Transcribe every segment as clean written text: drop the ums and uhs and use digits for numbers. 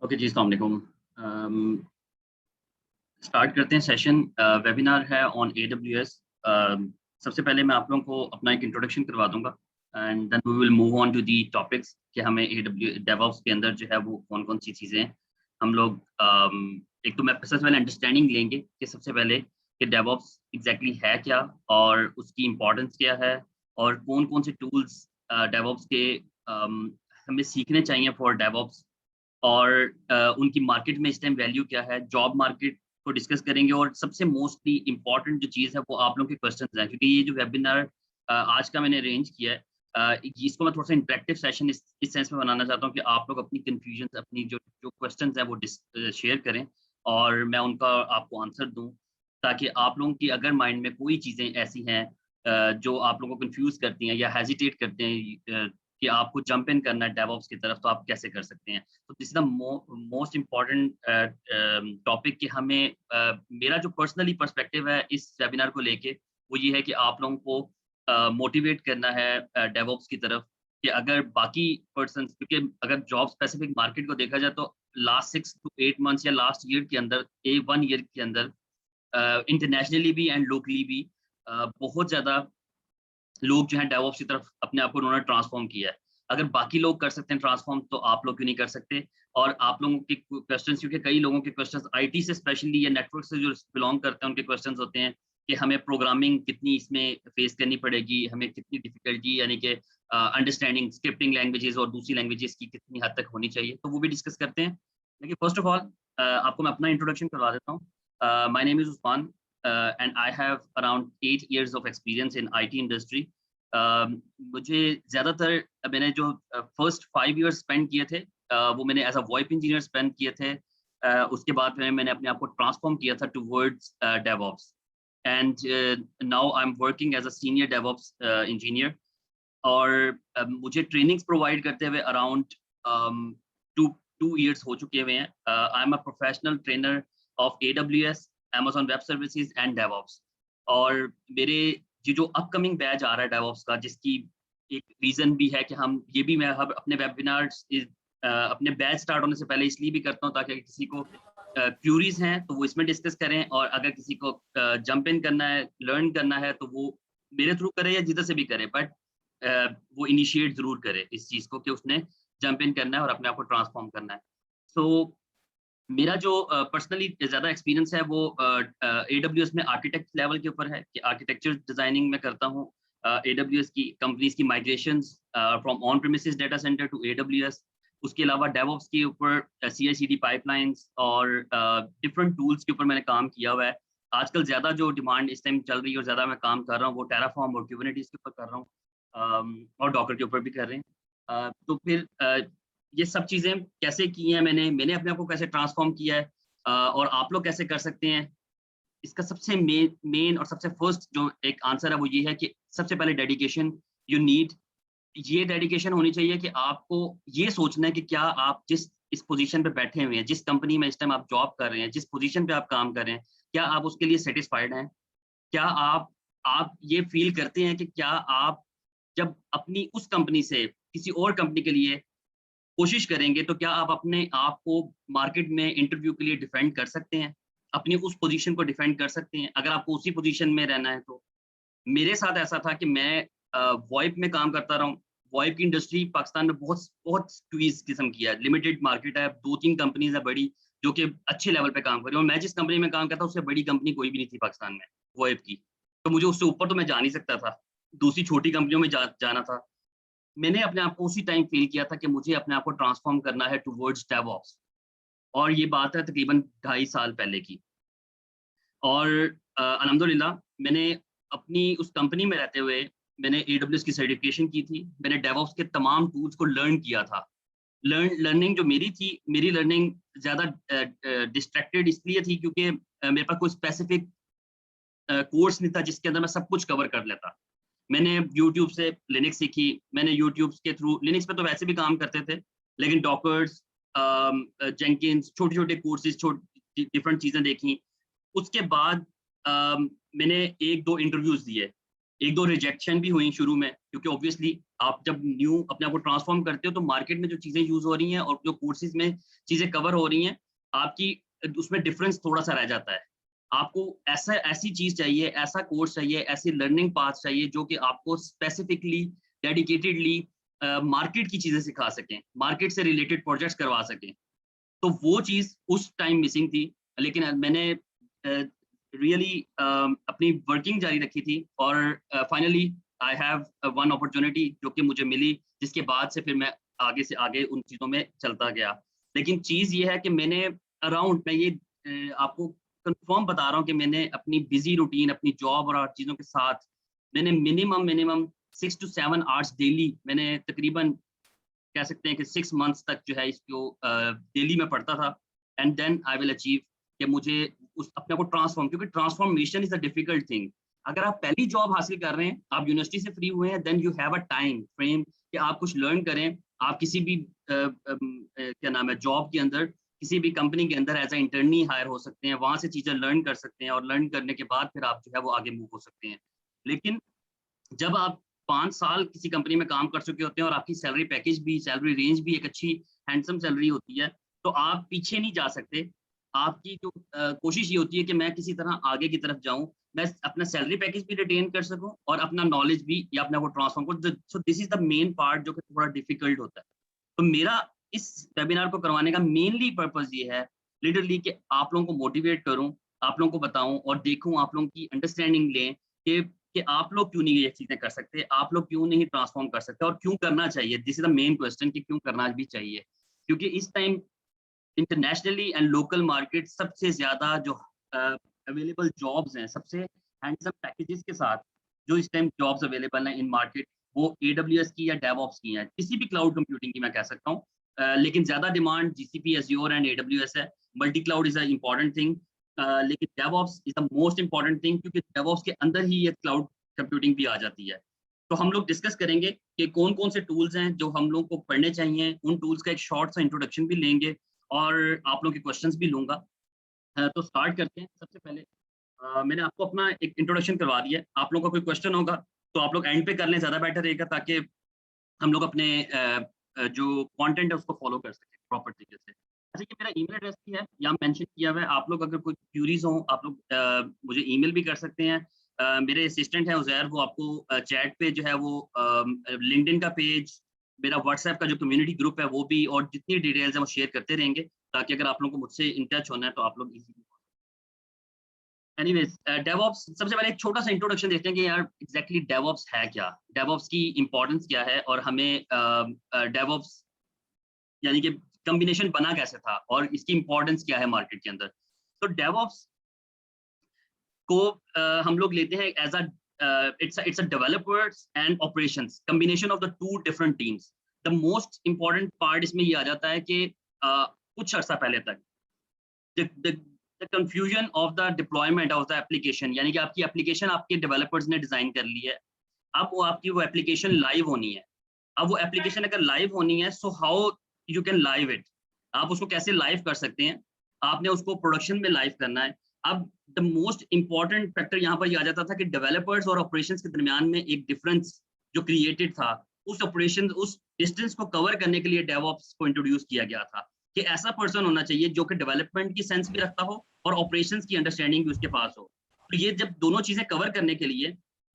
Okay जी, अस्सलाम वालेकुम। Start करते हैं सेशन। वेबिनार है ऑन एडब्ल्यूएस। सबसे पहले मैं आप लोगों को अपना एक इंट्रोडक्शन करवा दूंगा and then we will move on to the topics कि हमें एडब्ल्यू डेवऑप्स के अंदर जो है वो कौन-कौन सी चीज़ें हैं। हम लोग एक तो मैं सबसे पहले अंडरस्टैंडिंग लेंगे कि सबसे पहले कि डेवऑप्स एग्जैक्टली है क्या और उसकी इम्पोर्टेंस क्या है और कौन-कौन से टूल्स डेवऑप्स के हमें सीखने चाहिए फॉर डेवऑप्स और उनकी मार्केट में इस टाइम वैल्यू क्या है, जॉब मार्केट को डिस्कस करेंगे और सबसे मोस्टली इम्पोर्टेंट जो चीज़ है वो आप लोगों के क्वेश्चंस हैं क्योंकि ये जो वेबिनार आज का मैंने अरेंज किया है, इसको मैं थोड़ा सा इंटरेक्टिव सेशन इस सेंस में बनाना चाहता हूँ कि आप लोग अपनी कन्फ्यूजन अपनी जो जो क्वेश्चंस हैं वो शेयर करें और मैं उनका आपको आंसर दूँ ताकि आप लोगों की अगर माइंड में कोई चीज़ें ऐसी हैं जो आप लोगों को कंफ्यूज करती हैं या हेजिटेट करते हैं कि आपको जंप इन करना है डेवऑप्स की तरफ तो आप कैसे कर सकते हैं। तो this is the most important topic कि हमें मेरा जो पर्सनली पर्सपेक्टिव है इस वेबिनार को लेके वो ये है कि आप लोगों को मोटिवेट करना है डेवऑप्स की तरफ कि अगर बाकी पर्सन क्योंकि अगर जॉब स्पेसिफिक मार्केट को देखा जाए तो लास्ट 6 to 8 months या लास्ट ईयर के अंदर 1 ईयर के अंदर इंटरनेशनली भी एंड लोकली भी बहुत ज़्यादा लोग जो हैं डेवऑप्स की तरफ अपने आप को उन्होंने ट्रांसफॉर्म किया है। अगर बाकी लोग कर सकते हैं ट्रांसफॉर्म तो आप लोग क्यों नहीं कर सकते? और आप लोगों के क्वेश्चंस क्योंकि कई लोगों के क्वेश्चंस आईटी से स्पेशली या नेटवर्क से जो बिलॉन्ग करते हैं उनके क्वेश्चंस होते हैं कि हमें प्रोग्रामिंग कितनी इसमें फेस करनी पड़ेगी, हमें कितनी डिफिकल्टी यानी कि अंडरस्टैंडिंग स्क्रिप्टिंग लैंग्वेजेस और दूसरी लैंग्वेजेस की कितनी हद तक होनी चाहिए, तो वो भी डिस्कस करते हैं। लेकिन फर्स्ट ऑफ ऑल आपको मैं अपना इंट्रोडक्शन करवा देता हूँ। My name is Usman and I have around 8 years of experience in IT industry. मुझे ज़्यादातर मैंने जो फर्स्ट 5 इयर्स स्पेंड किए थे वो मैंने as a VoIP engineer spend किए थे। उसके बाद में मैंने अपने आप को ट्रांसफॉर्म किया था towards DevOps and now I am working as a senior DevOps engineer और मुझे ट्रेनिंग्स प्रोवाइड करते हुए अराउंड टू टू ईयर्स हो चुके हुए हैं। I am a professional trainer of AWS, Amazon web services and DevOps और मेरे ये जो अपकमिंग बैच आ रहा है डेवऑप्स का जिसकी एक रीजन भी है कि हम ये भी मैं अब अपने वेबिनार्स अपने बैच स्टार्ट होने से पहले इसलिए भी करता हूँ ताकि अगर किसी को क्यूरीज हैं तो वो इसमें डिस्कस करें और अगर किसी को जंप इन करना है लर्न करना है तो वो मेरे थ्रू करे या जिधर से भी करे बट वो इनिशिएट जरूर करे इस चीज को कि उसने जंप इन करना है और अपने आप को ट्रांसफॉर्म करना है। सो मेरा जो पर्सनली ज़्यादा एक्सपीरियंस है वो AWS में आर्किटेक्ट लेवल के ऊपर है कि आर्किटेक्चर डिज़ाइनिंग मैं करता हूँ। AWS की कंपनीज़ की migrations from on premises data centre to AWS। उसके अलावा डेवऑप्स के ऊपर CI/CD पाइपलाइंस और डिफरेंट टूल्स के ऊपर मैंने काम किया हुआ है। आजकल ज़्यादा जो डिमांड इस टाइम चल रही है और ज़्यादा मैं काम कर रहा हूँ वो टेराफॉर्म और कुबरनेटिस के ऊपर कर रहा हूँ और डॉकर के ऊपर भी कर रहे हैं। तो फिर ये सब चीज़ें कैसे की हैं मैंने अपने आप को कैसे ट्रांसफ़ॉर्म किया है और आप लोग कैसे कर सकते हैं? इसका सबसे मेन और सबसे फर्स्ट जो एक आंसर है वो ये है कि सबसे पहले डेडिकेशन यू नीड। ये डेडिकेशन होनी चाहिए कि आपको ये सोचना है कि क्या आप जिस इस पोज़ीशन पे बैठे हुए हैं, जिस कंपनी में इस टाइम आप जॉब कर रहे हैं, जिस पोज़ीशन पे आप काम कर रहे हैं, क्या आप उसके लिए सैटिस्फाइड हैं? क्या आप ये फ़ील करते हैं कि क्या आप जब अपनी उस कंपनी से किसी और कंपनी के लिए कोशिश करेंगे तो क्या आप अपने आप को मार्केट में इंटरव्यू के लिए डिफेंड कर सकते हैं? अपनी उस पोज़ीशन को डिफेंड कर सकते हैं? अगर आपको उसी पोज़ीशन में रहना है तो? मेरे साथ ऐसा था कि मैं वॉइप में काम करता रहा हूँ। वॉइप की इंडस्ट्री पाकिस्तान में बहुत बहुत स्क्वीज़ किस्म की है, लिमिटेड मार्केट है, 2-3 कंपनीज़ है बड़ी, जो कि अच्छे लेवल पे काम कर रही हैं और मैं जिस कंपनी में काम करता हूँ, उससे बड़ी कंपनी कोई भी नहीं थी पाकिस्तान में, वॉइप की। तो मुझे उससे ऊपर तो मैं जा नहीं सकता था। दूसरी छोटी कंपनियों में जाना था। मैंने अपने आप को उसी टाइम फ़ील किया था कि मुझे अपने आप को ट्रांसफ़ॉर्म करना है टुवर्ड्स डेवऑप्स और ये बात है तकरीबन 2.5 साल पहले की। और अल्हम्दुलिल्लाह मैंने अपनी उस कंपनी में रहते हुए मैंने AWS की सर्टिफ़िकेशन की थी। मैंने डेवऑप्स के तमाम टूल्स को लर्न किया था। लर्निंग जो मेरी थी, मेरी लर्निंग ज़्यादा डिस्ट्रैक्टेड इसलिए थी क्योंकि मेरे पास कोई स्पेसिफ़िक कोर्स नहीं था जिसके अंदर मैं सब कुछ कवर कर लेता। मैंने यूट्यूब से लिनक्स सीखी, मैंने यूट्यूब के थ्रू लिनक्स पे तो वैसे भी काम करते थे, लेकिन डॉकर्स जेंकिन्स छोटे-छोटे कोर्सेज़ डिफरेंट चीज़ें देखी। उसके बाद मैंने 1-2 इंटरव्यूज़ दिए, 1-2 रिजेक्शन भी हुई शुरू में क्योंकि ऑब्वियसली आप जब न्यू अपने आप को ट्रांसफॉर्म करते हो तो मार्केट में जो चीज़ें यूज़ हो रही हैं और जो कोर्सेज में चीज़ें कवर हो रही हैं, आपकी उसमें डिफरेंस थोड़ा-सा रह जाता है। आपको ऐसी चीज़ चाहिए, ऐसा कोर्स चाहिए, ऐसी लर्निंग पाथ चाहिए जो कि आपको स्पेसिफिकली, डेडिकेटेडली मार्केट की चीज़ें सिखा सकें, मार्केट से रिलेटेड प्रोजेक्ट्स करवा सकें। तो वो चीज़ उस टाइम मिसिंग थी, लेकिन मैंने रियली अपनी वर्किंग जारी रखी थी और finally I have one opportunity जो कि मुझे मिली, जिसके बाद से फिर मैं आगे से आगे उन चीज़ों में चलता गया। लेकिन चीज़ ये है कि मैंने मैं ये आपको कंफर्म बता रहा हूँ कि मैंने अपनी बिज़ी रूटीन, अपनी जॉब और चीज़ों के साथ मैंने मिनिमम 6 टू 7 आवर्स डेली मैंने तकरीबन कह सकते हैं कि 6 मंथ्स तक जो है इसको डेली में पढ़ता था and then I will achieve कि मुझे उस अपने आप को ट्रांसफॉर्म, क्योंकि transformation is a difficult thing. अगर आप पहली जॉब हासिल कर रहे हैं, आप यूनिवर्सिटी से फ्री हुए हैं, then you have a time frame कि आप कुछ लर्न करें। आप किसी भी क्या नाम है जॉब के अंदर, किसी भी कंपनी के अंदर एज अ इंटर्नी हायर हो सकते हैं, वहां से चीजें लर्न कर सकते हैं और लर्न करने के बाद फिर आप जो है वो आगे मूव हो सकते हैं। लेकिन जब आप 5 साल किसी कंपनी में काम कर चुके होते हैं और आपकी सैलरी रेंज भी एक अच्छी हैंडसम सैलरी होती है, तो आप पीछे नहीं जा सकते। आपकी जो कोशिश ये होती है कि मैं किसी तरह आगे की तरफ जाऊँ, मैं अपना सैलरी पैकेज भी रिटेन कर सकूँ और अपना नॉलेज भी या अपने आप को ट्रांसफॉर्म करूँ। So this is the main part जो कि थोड़ा डिफिकल्ट होता है। तो मेरा इस वेबिनार को करवाने का मेनली पर्पज़ ये है, लिटरली कि आप लोगों को मोटिवेट करूँ, आप लोगों को बताऊँ और देखूँ, आप लोगों की अंडरस्टैंडिंग लें कि आप लोग क्यों नहीं ये चीज़ें कर सकते, आप लोग क्यों नहीं ट्रांसफ़ॉर्म कर सकते और क्यों करना चाहिए? This is the main question कि क्यों करना भी चाहिए? क्योंकि इस time internationally and local market सबसे ज़्यादा जो अवेलेबल जॉब्स हैं, सबसे हैंडसम पैकेजेस के साथ जो इस टाइम जॉब्स अवेलेबल हैं इन मार्केट, वो एडब्ल्यूएस की या डेवऑप्स की हैं, किसी भी क्लाउड कंप्यूटिंग की मैं कह सकता हूँ। लेकिन ज़्यादा demand GCP, Azure and AWS है। Multi cloud is a important thing, लेकिन DevOps is the most important thing, क्योंकि डेवऑप्स के अंदर ही ये क्लाउड कंप्यूटिंग भी आ जाती है। तो हम लोग डिस्कस करेंगे कि कौन-कौन से टूल्स हैं जो हम लोग को पढ़ने चाहिए, उन टूल्स का एक शॉर्ट सा इंट्रोडक्शन भी लेंगे और आप लोगों के क्वेश्चंस भी लूँगा। तो स्टार्ट करते हैं। सबसे पहले मैंने आपको अपना एक इंट्रोडक्शन करवा दिया है। आप लोगों का कोई क्वेश्चन होगा, तो आप लोग एंड पे कर लें, ज़्यादा बेटर रहेगा, ताकि हम लोग अपने जो कंटेंट है उसको फॉलो कर सकें प्रॉपर तरीके से। अच्छा, ये मेरा ईमेल एड्रेस भी है, यहाँ मेंशन किया हुआ है। आप लोग अगर कोई क्वेरीज़ हों, आप लोग मुझे ईमेल भी कर सकते हैं। मेरे असिस्टेंट हैं उज़ैर, वो आपको चैट पे जो है वो लिंक्डइन का पेज, मेरा व्हाट्सएप का जो कम्युनिटी ग्रुप है वो भी, और जितनी डिटेल्स हैं वो शेयर करते रहेंगे, ताकि अगर आप लोगों को मुझसे इन टच होना है तो आप लोग इज़िली। एनीवेज़, डेवऑप्स सबसे पहले एक छोटा-सा इंट्रोडक्शन देखते हैं कि यार एग्ज़ैक्टली डेवऑप्स है क्या? डेवऑप्स की इम्पोर्टेंस क्या है और हमें डेवऑप्स यानी कि कॉम्बिनेशन बना कैसे था और इसकी इम्पोर्टेंस क्या है मार्केट के अंदर? तो डेवऑप्स को हम लोग लेते हैं as it's a developers and operations combination of the two different teams. The most important part इसमें ये आ जाता है कि कुछ अर्सा पहले तक the the the confusion of the deployment of the application, यानी कि आपकी एप्लीकेशन आपके डेवलपर्स ने डिज़ाइन कर ली है। अब वो आपकी वो एप्लीकेशन लाइव होनी है। अब वो एप्लीकेशन अगर लाइव होनी है, so how you can live it? आप उसको कैसे लाइव कर सकते हैं? आपने उसको प्रोडक्शन में लाइव करना है। अब द मोस्ट इम्पोर्टेंट फैक्टर यहाँ पर ये आ जाता था कि डेवलपर्स और ऑपरेशंस के दरमियान में एक डिफरेंस जो क्रिएटेड था, उस डिस्टेंस को कवर करने के लिए डेवऑप्स को इंट्रोड्यूस किया गया था कि ऐसा पर्सन होना चाहिए जो कि डेवलपमेंट की सेंस भी रखता हो और ऑपरेशंस की अंडरस्टैंडिंग भी उसके पास हो। तो ये जब दोनों चीजें कवर करने के लिए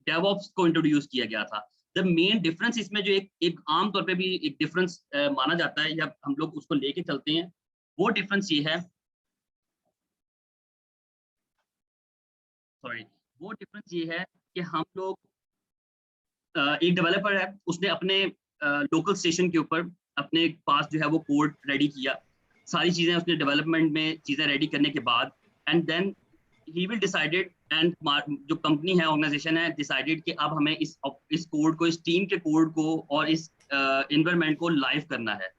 डेवऑप्स को इंट्रोड्यूस किया गया था। द मेन डिफरेंस इसमें जो एक एक आम तौर पे भी एक डिफरेंस माना जाता है या हम लोग उसको लेके चलते हैं, वो डिफरेंस ये है, सॉरी, वो डिफरेंस ये है कि हम लोग एक डेवलपर है, उसने अपने लोकल स्टेशन के ऊपर अपने पास जो है वो कोड रेडी किया, सारी चीजें उसने डेवलपमेंट में चीजें रेडी करने के बाद, and then he will decided and जो कंपनी है, ऑर्गेनाइजेशन है, डिसाइडेड कि अब हमें इस कोड को, इस टीम के कोड को और इस इन्वायरमेंट को लाइव करना है।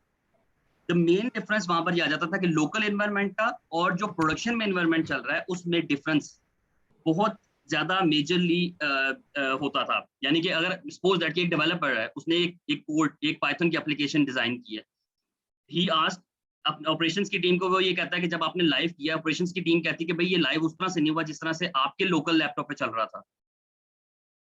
द मेन डिफरेंस वहां पर ये आ जाता था कि लोकल इन्वायरमेंट का और जो प्रोडक्शन में इन्वायरमेंट चल रहा है उसमें डिफरेंस बहुत ज्यादा मेजरली होता था। यानी कि अगर सपोज दैट कि एक डेवलपर है, उसने एक कोड, एक पाइथन की एप्लीकेशन डिजाइन की है, ही आस्क्ड ऑपरेशंस की टीम को, वो ये कहता है कि जब आपने लाइव किया, ऑपरेशंस की टीम कहती है कि भाई ये लाइव उस तरह से नहीं हुआ जिस तरह से आपके लोकल लैपटॉप पे चल रहा था।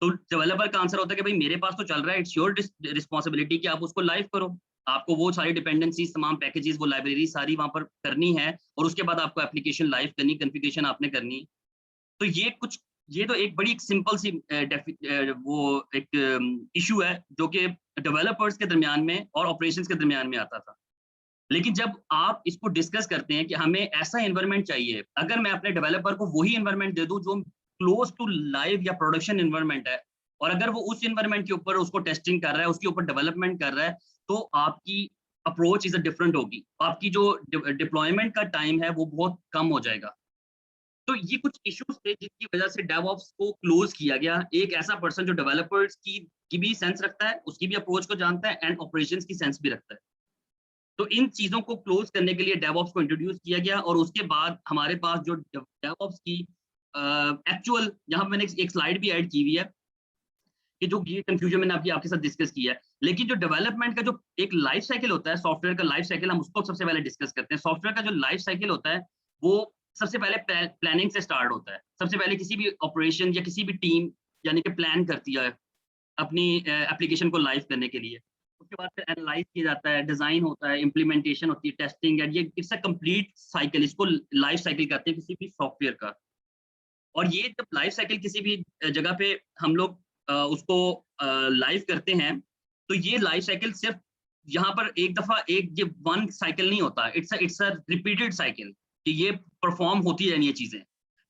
तो डेवलपर का आंसर होता है कि भाई मेरे पास तो चल रहा है, इट्स योर रिस्पॉन्सिबिलिटी कि आप उसको लाइव करो। आपको वो सारी डिपेंडेंसीज, तमाम पैकेजेस, वो लाइब्रेरी सारी वहां पर करनी है, और उसके बाद आपको एप्लीकेशन लाइव करनी, कॉन्फ़िगरेशन आपने करनी। तो ये तो एक बड़ी सिंपल सी वो एक इशू है जो कि डेवलपर्स के दरमियान में और ऑपरेशंस के दरमियान में आता था। लेकिन जब आप इसको डिस्कस करते हैं कि हमें ऐसा एनवायरनमेंट चाहिए, अगर मैं अपने डेवलपर को वही एनवायरनमेंट दे दूं जो क्लोज टू लाइव या प्रोडक्शन एनवायरनमेंट है, और अगर वो उस एनवायरनमेंट के ऊपर उसको टेस्टिंग कर रहा है, उसके ऊपर डेवलपमेंट कर रहा है, तो आपकी अप्रोच इज डिफरेंट होगी। आपकी जो डिप्लॉयमेंट का टाइम है वो बहुत कम हो जाएगा। तो ये कुछ इश्यूज थे जिसकी वजह से डेवऑप्स को क्लोज किया गया। एक ऐसा पर्सन जो डेवलपर्स की भी सेंस रखता है, उसकी भी अप्रोच को जानता है, एंड ऑपरेशंस की सेंस भी रखता है। तो इन चीजों को क्लोज करने के लिए डेवऑप्स को इंट्रोड्यूस किया गया, और उसके बाद हमारे पास जो डेवऑप्स की एक्चुअल, यहाँ पे मैंने एक स्लाइड भी ऐड की हुई है कि जो ये कंफ्यूजन मैंने अभी आपके साथ डिस्कस किया है। लेकिन जो डेवलपमेंट का जो एक लाइफ साइकिल होता है, सॉफ्टवेयर का लाइफ साइकिल, हम उसको सबसे पहले डिस्कस करते हैं। सॉफ्टवेयर का जो लाइफ साइकिल होता है वो सबसे पहले प्लानिंग से स्टार्ट होता है। सबसे पहले किसी भी ऑपरेशन या किसी भी टीम यानी कि प्लान करती है अपनी एप्लीकेशन को लाइव करने के लिए। उसके बाद फिर एनालाइज किया जाता है, डिजाइन होता है, इम्प्लीमेंटेशन होती है, टेस्टिंग, एंड ये इट्स अ कंप्लीट साइकिल। इसको लाइफ साइकिल कहते हैं किसी भी सॉफ्टवेयर का। और ये जब लाइफ साइकिल किसी भी जगह पे हम लोग उसको लाइव करते हैं, तो ये लाइफ साइकिल सिर्फ यहाँ पर एक दफा एक ये वन साइकिल नहीं होता, इट्स अ रिपीटेड साइकिल, कि ये परफॉर्म होती रहनी है चीजें,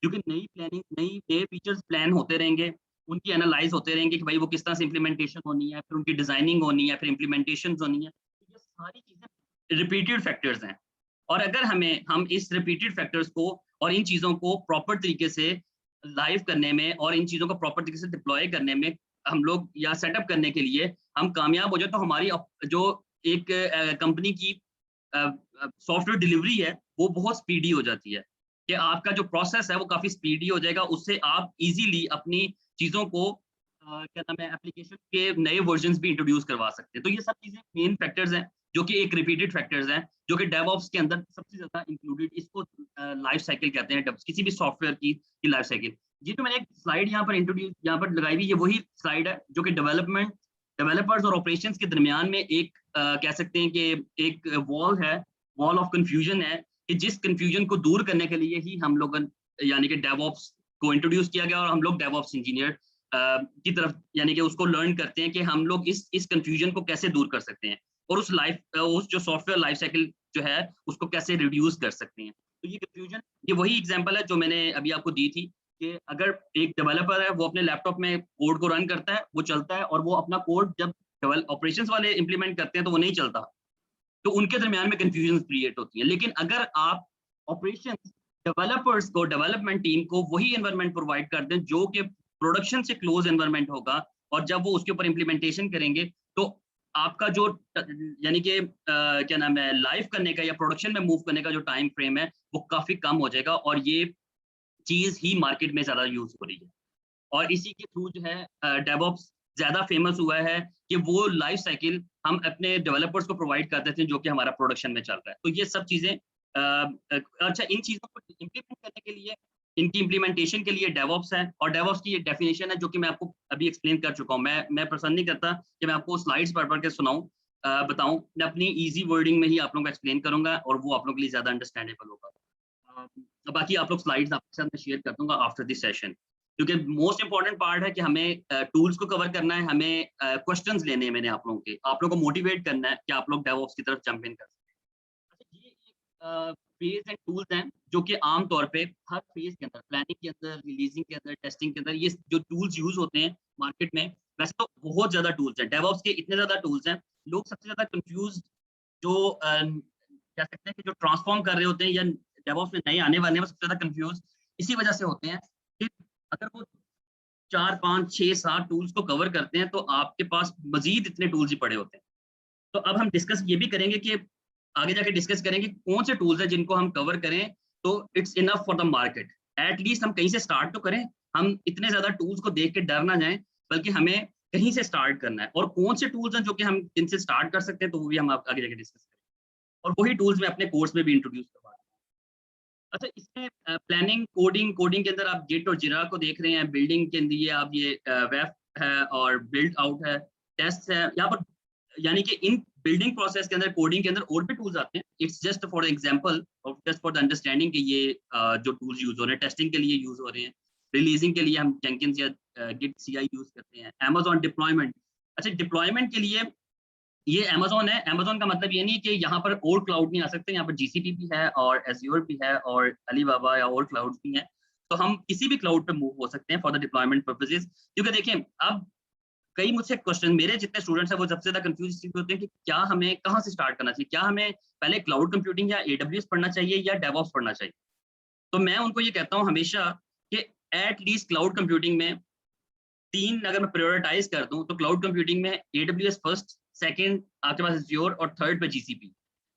क्योंकि नई प्लानिंग, नए फीचर्स प्लान होते रहेंगे, उनकी एनालाइज होते रहेंगे कि भाई वो किस तरह से इम्प्लीमेंटेशन होनी है, फिर उनकी डिजाइनिंग होनी है, फिर इम्प्लीमेंटेशन होनी है। तो ये सारी चीजें रिपीटेड फैक्टर्स हैं। और अगर हम इस रिपीटेड फैक्टर्स को और इन चीजों को प्रॉपर तरीके से लाइव करने में और इन चीजों को प्रॉपर तरीके से डिप्लॉय करने में हम लोग, या सेटअप करने के लिए हम कामयाब हो जाए, तो हमारी जो एक कंपनी की सॉफ्टवेयर डिलीवरी है वो बहुत स्पीडी हो जाती है, कि आपका जो प्रोसेस है वो काफी स्पीडी हो जाएगा। उससे आप इजीली अपनी चीजों को क्या नाम है, एप्लीकेशन के नए वर्जन भी इंट्रोड्यूस करवा सकते हैं। तो ये सब चीजें मेन फैक्टर्स हैं जो कि एक रिपीटेड फैक्टर्स हैं, जो कि डेवऑप्स के अंदर सबसे ज्यादा इंक्लूडेड। इसको लाइफ साइकिल कहते हैं, किसी भी सॉफ्टवेयर की लाइफ साइकिल। ये जो मैंने एक स्लाइड यहाँ पर लगाई हुई, ये वही स्लाइड है जो कि डेवलपर्स और ऑपरेशंस के दरमियान में एक कह सकते हैं कि एक वॉल है, वॉल ऑफ कंफ्यूजन है, कि जिस कंफ्यूजन को दूर करने के लिए ही हम लोग यानी कि डेवऑप्स को इंट्रोड्यूस किया गया, और हम लोग डेवऑप्स इंजीनियर की तरफ यानी कि उसको लर्न करते हैं कि हम लोग इस कंफ्यूजन को कैसे दूर कर सकते हैं, और उस जो सॉफ्टवेयर लाइफ साइकिल जो है उसको कैसे रिड्यूस कर सकते हैं। तो ये कंफ्यूजन, ये वही एग्जांपल है जो मैंने अभी आपको दी थी, कि अगर एक डेवलपर है वो अपने लैपटॉप में कोड को रन करता है, वो चलता है, और वो अपना कोड जब ऑपरेशंस वाले इंप्लीमेंट करते हैं तो वो नहीं चलता, तो उनके दरमियान में कंफ्यूजन क्रिएट होती है। लेकिन अगर आप ऑपरेशन डेवलपर्स को, डेवलपमेंट टीम को वही एनवायरनमेंट प्रोवाइड कर दें जो कि प्रोडक्शन से क्लोज एनवायरनमेंट होगा, और जब वो उसके ऊपर इंप्लीमेंटेशन करेंगे, तो आपका जो यानी कि क्या नाम है, लाइव करने का या प्रोडक्शन में मूव करने का जो टाइम फ्रेम है वो काफी कम हो जाएगा, और ये चीज ही मार्केट में ज्यादा यूज हो रही है। और इसी के थ्रू जो है डेवऑप्स ज्यादा फेमस हुआ है, कि वो लाइफ साइकिल हम अपने डेवलपर्स को प्रोवाइड करते थे जो कि हमारा प्रोडक्शन में चल रहा है। तो ये सब चीजें अच्छा, इन चीजों को इम्प्लीमेंट करने के लिए, इनकी इम्प्लीमेंटेशन के लिए डेवऑप्स है, और डेवऑप्स की ये डेफिनेशन है जो कि मैं आपको अभी एक्सप्लेन कर चुका हूँ। मैं पसंद नहीं करता कि मैं आपको स्लाइड्स पढ़ के सुनाऊं, बताऊं। मैं अपनी इजी वर्डिंग में ही आप लोगों को एक्सप्लेन करूंगा, और वो आप लोगों के लिए ज्यादा अंडरस्टैंडेबल होगा। बाकी आप लोग स्लाइड्स आपके साथ में शेयर कर दूंगा आफ्टर दिस सेशन, क्योंकि मोस्ट इंपॉर्टेंट पार्ट है कि हमें टूल्स को कवर करना है, हमें क्वेश्चंस लेने हैं मैंने आप लोगों के, आप लोगों को मोटिवेट करना है कि आप लोग डेवऑप्स की तरफ जंप इन कर सकें। अच्छा, ये एक फेज एंड टूल्स हैं जो कि आम तौर पे हर फेज के अंदर, प्लानिंग के अंदर, रिलीजिंग के अंदर, टेस्टिंग के अंदर, ये जो टूल्स यूज होते हैं मार्केट में। वैसे तो बहुत ज्यादा टूल्स हैं, डेवऑप्स के इतने ज्यादा टूल्स हैं, लोग सबसे ज्यादा कंफ्यूज जो कह सकते हैं कि जो ट्रांसफॉर्म कर रहे होते हैं या डेवऑप्स में नए आने वाले हैं, वो सबसे ज्यादा कंफ्यूज इसी वजह से होते हैं कि अगर वो 4 5 6 7 टूल्स को कवर करते हैं तो आपके पास मजीद इतने टूल्स ही पड़े होते हैं। तो अब हम डिस्कस ये भी करेंगे कि आगे जाके डिस्कस करेंगे कौन से टूल्स हैं जिनको हम कवर करें तो it's enough for the market. At least हम कहीं से स्टार्ट तो करें, हम इतने ज्यादा टूल्स को देख के डर ना जाएं, बल्कि हमें कहीं से स्टार्ट करना है, और कौन से टूल्स हैं जो कि हम इनसे स्टार्ट कर सकते हैं, तो वो भी हम आगे जाके डिस्कस करें। और वही टूल्स मैं अपने कोर्स में भी इंट्रोड्यूस करवा अच्छा, इसमें प्लानिंग, कोडिंग के अंदर आप गिट और जिरा को देख रहे हैं। बिल्डिंग के लिए आप ये वेब है और बिल्ड आउट है, टेस्ट है यहाँ पर। यानी कि इन बिल्डिंग प्रोसेस के अंदर, कोडिंग के अंदर और भी टूल्स आते हैं। इट्स जस्ट फॉर एग्जांपल और जस्ट फॉर द अंडरस्टैंडिंग कि ये जो टूल्स यूज हो रहे हैं टेस्टिंग के लिए यूज हो रहे हैं। रिलीजिंग के लिए हम जेंकिंस या गिट सीआई यूज करते हैं। Amazon डिप्लॉयमेंट, अच्छा डिप्लॉयमेंट के लिए ये अमेजोन है। अमेजोन का मतलब ये नहीं कि यहाँ पर और क्लाउड नहीं आ सकते, यहाँ पर जीसीपी भी है और एज्योर भी है और अलीबाबा या और क्लाउड भी हैं। तो हम किसी भी क्लाउड पे मूव हो सकते हैं फॉर द डिप्लॉयमेंट पर्पसेस। क्योंकि देखिए, अब कई मुझसे क्वेश्चन, मेरे जितने स्टूडेंट्स हैं वो सबसे ज्यादा कंफ्यूज इस चीज़ पे होते हैं कि क्या हमें कहाँ से स्टार्ट करना चाहिए, क्या हमें पहले क्लाउड कंप्यूटिंग या एडब्ल्यूएस पढ़ना चाहिए या डेवऑप्स पढ़ना चाहिए। तो मैं उनको ये कहता हूँ हमेशा कि एट लीस्ट क्लाउड कंप्यूटिंग में तीन अगर मैं प्रायोरिटाइज कर दूं तो क्लाउड कंप्यूटिंग में एडब्ल्यूएस फर्स्ट, सेकंड आपके पास एज्योर और थर्ड पे जीसीपी।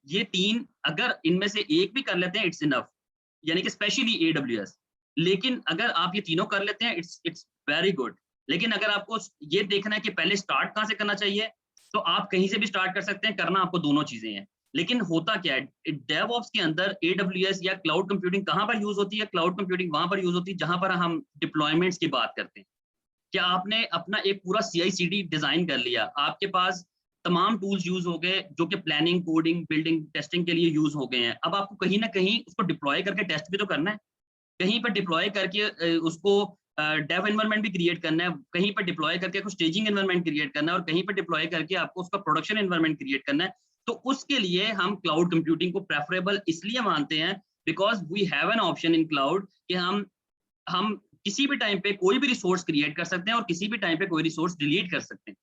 ये तीन अगर इनमें से एक भी कर लेते हैं इट्स इनफ, यानी कि स्पेशली एडब्ल्यूएस। लेकिन अगर आप ये तीनों कर लेते हैं इट्स वेरी गुड। लेकिन अगर आपको ये देखना है कि पहले स्टार्ट कहाँ से करना चाहिए, तो आप कहीं से भी स्टार्ट कर सकते हैं, करना आपको दोनों चीजें हैं। लेकिन होता क्या है, डेवऑप्स के अंदर एडब्ल्यूएस या क्लाउड कंप्यूटिंग कहाँ पर यूज होती है? क्लाउड कंप्यूटिंग वहां पर यूज होती है जहां पर हम डिप्लॉयमेंट्स की बात करते हैं। क्या आपने अपना एक पूरा CI/CD डिजाइन कर लिया, आपके पास तमाम टूल्स यूज हो गए जो कि प्लानिंग, कोडिंग, बिल्डिंग, टेस्टिंग के लिए यूज हो गए हैं। अब आपको कहीं ना कहीं उसको डिप्लॉय करके टेस्ट भी तो करना है, कहीं पर डिप्लॉय करके उसको डेव एनवायरनमेंट भी क्रिएट करना है, कहीं पर डिप्लॉय करके कुछ स्टेजिंग एनवायरनमेंट क्रिएट करना है और कहीं पर डिप्लॉय करके आपको उसका प्रोडक्शन एनवायरनमेंट क्रिएट करना है। तो उसके लिए हम क्लाउड कंप्यूटिंग को प्रेफरेबल इसलिए मानते हैं because we have an option in cloud कि हम किसी भी टाइम पे कोई भी रिसोर्स क्रिएट कर सकते हैं और किसी भी टाइम पे कोई रिसोर्स डिलीट कर सकते हैं।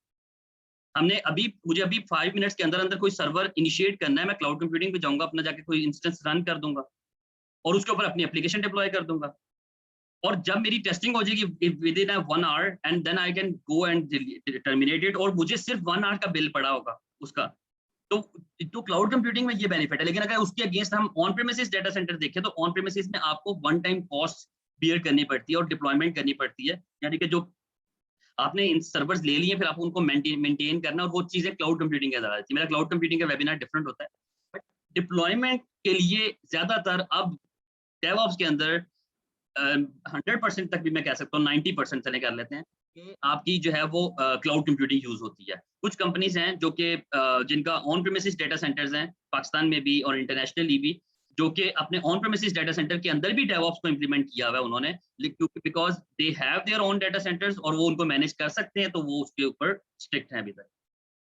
हमने अभी मुझे अभी 5 मिनट्स के अंदर अंदर कोई सर्वर इनिशिएट करना है, मैं क्लाउड कंप्यूटिंग पे जाऊंगा, अपना जाके कोई इंस्टेंस रन कर दूंगा और उसके ऊपर अपनी एप्लीकेशन डिप्लॉय कर दूंगा। और जब मेरी टेस्टिंग हो जाएगी within 1 hour and then I can go and terminate it, और मुझे सिर्फ 1 आवर का बिल पड़ा होगा उसका। तो क्लाउड कंप्यूटिंग में ये बेनिफिट है। लेकिन अगर उसके अगेंस्ट हम ऑन प्रेमिसेस डेटा सेंटर देखें तो ऑन प्रेमिसेस में आपको वन टाइम कॉस्ट बियर करनी पड़ती है और डिप्लॉयमेंट करनी पड़ती है। यानी कि जो आपने इन सर्वर्स ले लिए फिर आपको उनको मेंटेन करना, और वो चीजें क्लाउड कंप्यूटिंग के अंदर आती है। मेरा क्लाउड कंप्यूटिंग का वेबिनार डिफरेंट होता है, बट डिप्लॉयमेंट के लिए ज्यादातर अब डेवऑप्स के अंदर 100% तक भी मैं कह सकता हूँ, 90% चले कर लेते हैं कि आपकी जो है वो क्लाउड कंप्यूटिंग यूज होती है। कुछ कंपनीज हैं जो कि जिनका ऑन प्रेमिसेस डेटा सेंटर्स हैं पाकिस्तान में भी और इंटरनेशनली भी, जो कि अपने ऑन प्रेमिसेस डेटा सेंटर के अंदर भी डेवऑप्स को इंप्लीमेंट किया हुआ है उन्होंने, because they have their own data centres और वो उनको मैनेज कर सकते हैं, तो वो उसके ऊपर स्ट्रिक्ट है अभी तक।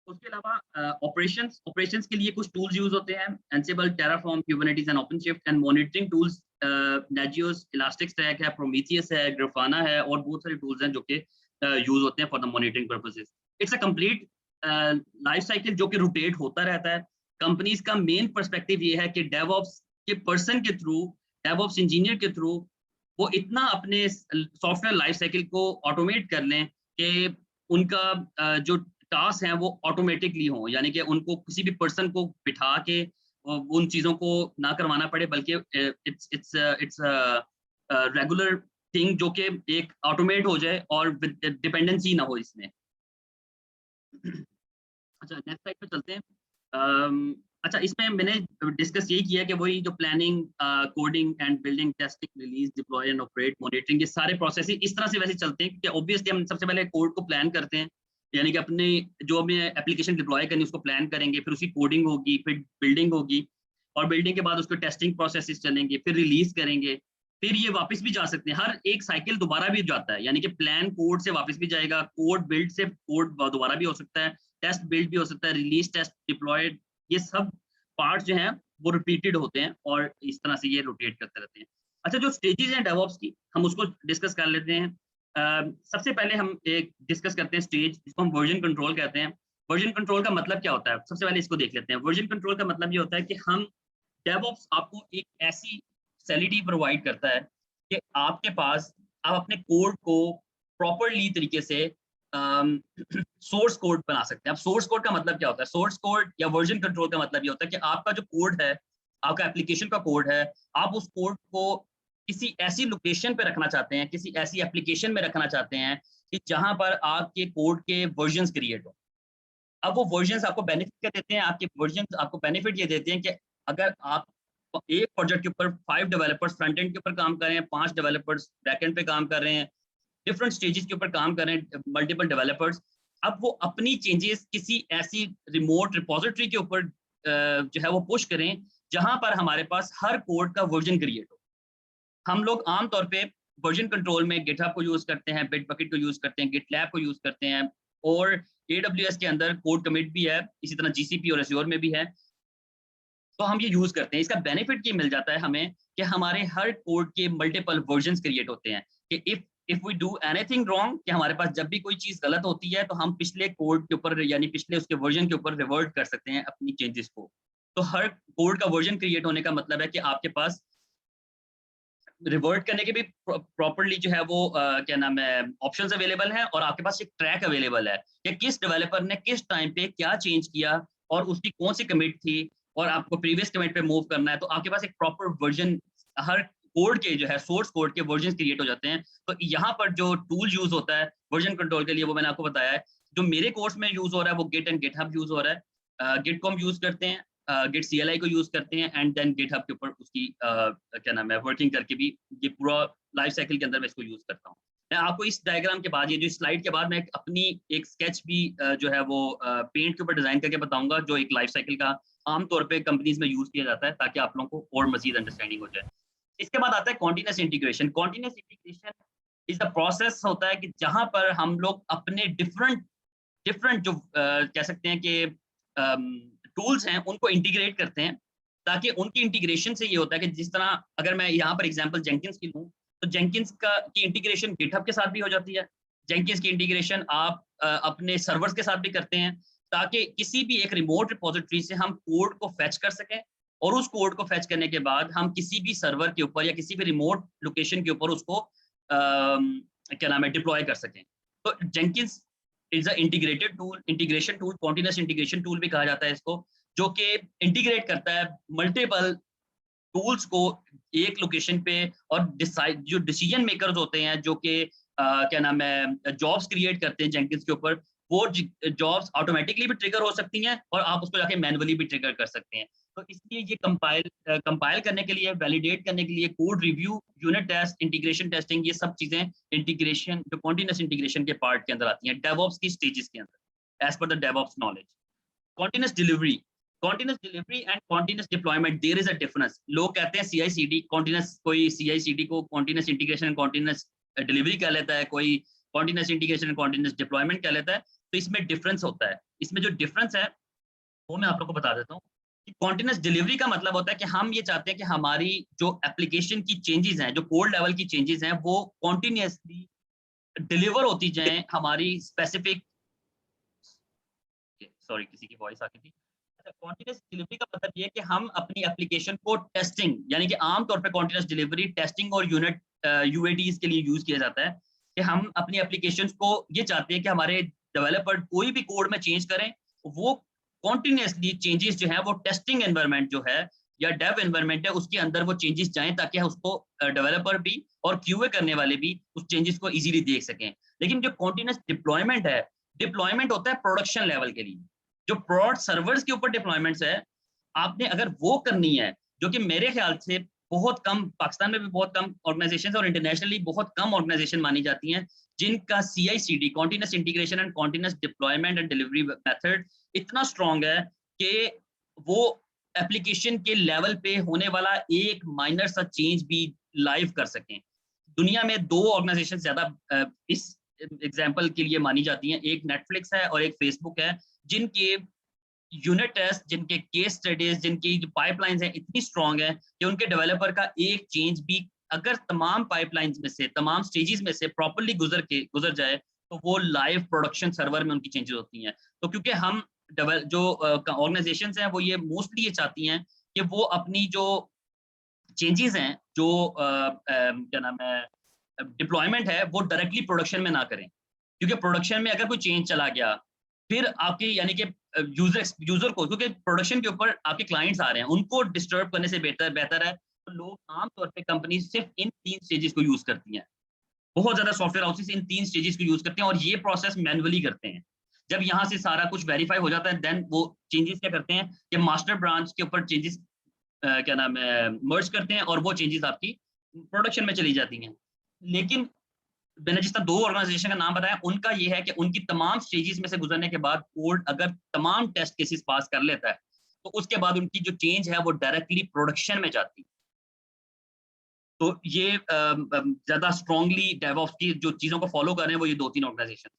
उसके अलावा ऑपरेशंस के लिए कुछ टूल्स यूज होते हैं, Ansible, Terraform, Kubernetes and OpenShift. And monitoring tools Nagios, Elastic Stack है, प्रोमीथियस है, ग्राफाना है और बहुत सारे टूल्स हैं जो कि यूज होते हैं for the monitoring purposes. It's a complete life cycle जो कि रोटेट होता रहता है। कंपनीज का मेन पर्सपेक्टिव ये है कि डेवऑप्स के पर्सन के थ्रू, डेवऑप्स इंजीनियर के थ्रू वो इतना अपने सॉफ्टवेयर लाइफ साइकिल को ऑटोमेट कर लें कि उनका जो टास्क हैं वो ऑटोमेटिकली हों, यानी कि उनको किसी भी पर्सन को बिठा के उन चीज़ों को ना करवाना पड़े, बल्कि it's it's it's regular thing जो कि एक ऑटोमेट हो जाए और डिपेंडेंसी ना हो इसमें। अच्छा, नेक्स्ट स्लाइड पे चलते हैं। अच्छा, इसमें मैंने डिस्कस यही किया कि वही जो planning, coding and building, testing, release, deploy and operate, monitoring, ये सारे प्रोसेस इस तरह से वैसे चलते हैं कि ऑब्वियसली हम सबसे पहले कोड को प्लान करते हैं, यानी कि अपने जो हमें एप्लीकेशन डिप्लॉय करनी है उसको प्लान करेंगे, फिर उसकी कोडिंग होगी, फिर बिल्डिंग होगी और बिल्डिंग के बाद उसके टेस्टिंग प्रोसेस चलेंगे, फिर रिलीज करेंगे, फिर ये वापस भी जा सकते हैं, हर एक साइकिल दोबारा भी जाता है, यानी कि प्लान कोड से वापस भी जाएगा, कोड बिल्ड से कोड दोबारा भी हो सकता है, टेस्ट बिल्ड भी हो सकता है, रिलीज, टेस्ट, डिप्लॉयड, ये सब पार्ट जो हैं वो रिपीटेड होते हैं और इस तरह से ये रोटेट करते रहते हैं। अच्छा, जो स्टेजेस हैं डेवऑप्स की हम उसको डिस्कस कर लेते हैं। सबसे पहले हम एक डिस्कस करते हैं स्टेज जिसको हम वर्जन कंट्रोल कहते हैं। वर्जन कंट्रोल का मतलब क्या होता है, सबसे पहले इसको देख लेते हैं। वर्जन कंट्रोल का मतलब ये होता है कि हम डेवऑप्स आपको एक ऐसी फैसिलिटी प्रोवाइड करता है कि आपके पास आप अपने कोड को प्रॉपरली तरीके से सोर्स कोड बना सकते हैं। अब सोर्स कोड का मतलब क्या होता है? सोर्स कोड या वर्जन कंट्रोल का मतलब ये होता है कि आपका जो कोड है, आपका एप्लीकेशन का कोड है, आप उस कोड को किसी ऐसी लोकेशन पे रखना चाहते हैं, किसी ऐसी एप्लीकेशन में रखना चाहते हैं कि जहां पर आपके कोड के वर्जन्स क्रिएट हो। अब वो वर्जन्स आपको बेनिफिट क्या देते हैं? आपके वर्जन्स आपको बेनिफिट ये देते हैं कि अगर आप एक प्रोजेक्ट के ऊपर 5 डेवलपर्स फ्रंट एंड के ऊपर काम कर रहे हैं, 5 डेवलपर्स बैक एंड पे काम कर रहे हैं, डिफरेंट स्टेजेस के ऊपर काम कर रहे हैं मल्टीपल डेवलपर्स। अब वो अपनी चेंजेस किसी ऐसी रिमोट रिपोजिटरी के ऊपर जो है वो पुश करें जहां पर हमारे पास हर कोड का वर्जन क्रिएट हो। हम लोग आमतौर पे वर्जन कंट्रोल में गिटहब को यूज करते हैं, बिटबकेट को यूज करते हैं, गिटलैब को यूज करते हैं, और AWS के अंदर कोड कमिट भी है, इसी तरह GCP और एज़्योर में भी है। तो हम ये यूज करते हैं। इसका बेनिफिट ये मिल जाता है हमें कि हमारे हर कोड के मल्टीपल वर्जन्स क्रिएट होते हैं कि if we do anything wrong, कि हमारे पास जब भी कोई चीज गलत होती है तो हम पिछले कोड के ऊपर यानी पिछले उसके वर्जन के ऊपर रिवर्ट कर सकते हैं अपनी चेंजेस को। तो हर कोड का वर्जन क्रिएट होने का मतलब है कि आपके पास रिवर्ट करने के भी प्रॉपरली जो है वो क्या नाम है ऑप्शंस अवेलेबल हैं, और आपके पास एक ट्रैक अवेलेबल है कि किस डेवलपर ने किस टाइम पे क्या चेंज किया और उसकी कौन सी कमिट थी, और आपको प्रीवियस कमिट पे मूव करना है। तो आपके पास एक प्रॉपर वर्जन, हर कोड के जो है सोर्स कोड के वर्जन क्रिएट हो जाते हैं। तो यहाँ पर जो टूल यूज होता है वर्जन कंट्रोल के लिए वो मैंने आपको बताया है। जो मेरे कोर्स में यूज हो रहा है वो गिट एंड गिटहब यूज हो रहा है। गिटकॉम यूज करते हैं, गिट CLI को यूज करते हैं, एंड देन गिटहब के ऊपर उसकी क्या नाम है वर्किंग करके भी ये पूरा लाइफ साइकिल के अंदर मैं इसको यूज करता हूँ। मैं आपको इस डायग्राम के बाद, ये जो स्लाइड के बाद, मैं अपनी एक स्केच भी जो है वो पेंट के ऊपर डिजाइन करके बताऊंगा, जो एक लाइफ साइकिल का आमतौर पे कंपनीज में यूज किया जाता है ताकि आप लोगों को और मजीद अंडरस्टैंडिंग हो जाए। इसके बाद आता है continuous integration. Continuous integration is the process होता है कि जहां पर हम लोग अपने डिफरेंट डिफरेंट जो कह सकते हैं कि टूल्स हैं उनको इंटीग्रेट करते हैं, ताकि उनकी इंटीग्रेशन से ये होता है कि जिस तरह अगर मैं यहाँ पर एग्जांपल जेंकिंस की लूँ, तो जेंकिंस का की इंटीग्रेशन गिटहब के साथ भी हो जाती है। जेंकिंस की इंटीग्रेशन आप अपने सर्वर्स के साथ भी करते हैं, ताकि किसी भी एक रिमोट रिपोजिटरी से हम कोड को फेच कर सकें, और उस कोड को फेच करने के बाद हम किसी भी सर्वर के ऊपर या किसी भी रिमोट लोकेशन के ऊपर उसको क्या नाम है डिप्लॉय कर सकें। तो Jenkins is a integrated tool, integration tool, continuous integration tool भी कहा जाता है इसको, जो कि इंटीग्रेट करता है मल्टीपल टूल्स को एक लोकेशन पे, और डिसाइड जो डिसीजन मेकर्स होते हैं जो कि क्या नाम है जॉब्स क्रिएट करते हैं जेंकिंस के ऊपर, वो जॉब्स ऑटोमेटिकली भी ट्रिगर हो सकती हैं और आप उसको जाके मैनुअली भी ट्रिगर कर सकते हैं। तो इसलिए ये कंपाइल करने के लिए, वैलिडेट करने के लिए, code review, unit test, integration testing, ये सब चीजें इंटीग्रेशन जो कॉन्टिन्यूस इंटीग्रेशन के पार्ट के अंदर आती हैं, डेवऑप्स की स्टेजेस के अंदर, as per the DevOps knowledge. Continuous delivery, continuous delivery and continuous deployment, there is a difference। लोग कहते हैं CI/CD continuous, कोई CI/CD को continuous integration and continuous delivery कह लेता है, कोई continuous integration and continuous deployment कह लेता है। तो इसमें डिफरेंस होता है। इसमें जो डिफरेंस है वो मैं आप लोगों को बता देता हूँ कि continuous delivery का मतलब होता है कि हम ये चाहते हैं कि हमारी जो एप्लीकेशन की चेंजेस हैं, जो कोड लेवल की चेंजेस हैं, वो continuously डिलीवर होती जाएं हमारी स्पेसिफिक, सॉरी किसी की वॉइस आ गई थी। कॉन्टिन्यूस डिलीवरी का मतलब ये है कि हम अपनी एप्लीकेशन को टेस्टिंग, यानी कि आमतौर पे कॉन्टिन्यूस डिलीवरी टेस्टिंग और यूनिट UATs के लिए यूज किया जाता है, कि हम अपनी एप्लीकेशंस को ये चाहते हैं कि हमारे डेवलपर कोई भी कोड में चेंज करें, वो कॉन्टिन्यूसली चेंजेस जो है वो टेस्टिंग एनवायरनमेंट जो है या डेव एनवायरनमेंट है उसके अंदर वो चेंजेस जाएं, ताकि उसको डेवलपर भी और QA करने वाले भी उस चेंजेस को इजीली देख सकें। लेकिन जो कॉन्टिन्यूस डिप्लॉयमेंट है, डिप्लॉयमेंट होता है प्रोडक्शन लेवल के लिए, जो प्रोड सर्वर्स के ऊपर डिप्लॉयमेंट्स है, आपने अगर वो करनी है, जो कि मेरे ख्याल से बहुत कम, पाकिस्तान में भी बहुत कम ऑर्गेनाइजेशंस और इंटरनेशनली बहुत कम ऑर्गेनाइजेशन मानी जाती हैं जिनका CI/CD continuous integration and continuous deployment and delivery method इतना स्ट्रॉन्ग है कि वो एप्लीकेशन के लेवल पे होने वाला एक माइनर सा चेंज भी लाइव कर सकें। दुनिया में 2 ऑर्गेनाइजेशन ज्यादा इस एग्जाम्पल के लिए मानी जाती हैं, एक नेटफ्लिक्स है और एक फेसबुक है, जिनके यूनिट टेस्ट, जिनके केस स्टडीज, जिनकी जो पाइपलाइंस हैं इतनी स्ट्रांग है कि उनके डेवलपर का एक चेंज भी अगर तमाम पाइपलाइंस में से, तमाम स्टेजेस में से प्रॉपर्ली गुजर जाए, तो वो लाइव प्रोडक्शन सर्वर में उनकी चेंजेस होती हैं। तो क्योंकि हम जो ऑर्गेनाइजेशन हैं वो ये मोस्टली ये चाहती हैं कि वो अपनी जो चेंजेस हैं, जो क्या नाम है डिप्लॉयमेंट है, वो डायरेक्टली प्रोडक्शन में ना करें, क्योंकि प्रोडक्शन में अगर कोई चेंज चला गया, फिर आपकी यानी कि यूजर को, क्योंकि प्रोडक्शन के ऊपर आपके क्लाइंट्स आ रहे हैं, उनको डिस्टर्ब करने से बेहतर है। तो लोग आमतौर पे कंपनी सिर्फ इन 3 स्टेजेस को यूज करती हैं। बहुत ज्यादा सॉफ्टवेयर हाउसेस इन 3 स्टेजेस को यूज करते हैं और ये प्रोसेस मैनुअली करते हैं। जब यहाँ से सारा कुछ वेरीफाई हो जाता है, देन वो चेंजेस क्या करते हैं कि मास्टर ब्रांच के ऊपर चेंजेस क्या नाम है मर्ज करते हैं और वो चेंजेस आपकी प्रोडक्शन में चली जाती हैं। लेकिन मैंने जिस तरह 2 ऑर्गेनाइजेशन का नाम बताया, उनका ये है कि उनकी तमाम स्टेजेस में से गुजरने के बाद कोड अगर तमाम टेस्ट केसेस पास कर लेता है, तो उसके बाद उनकी जो चेंज है वो डायरेक्टली प्रोडक्शन में जाती है। तो ये ज़्यादा स्ट्रांगली डेवऑप्स की जो चीज़ों को फॉलो कर रहे हैं वो ये 2-3 ऑर्गेनाइजेशन।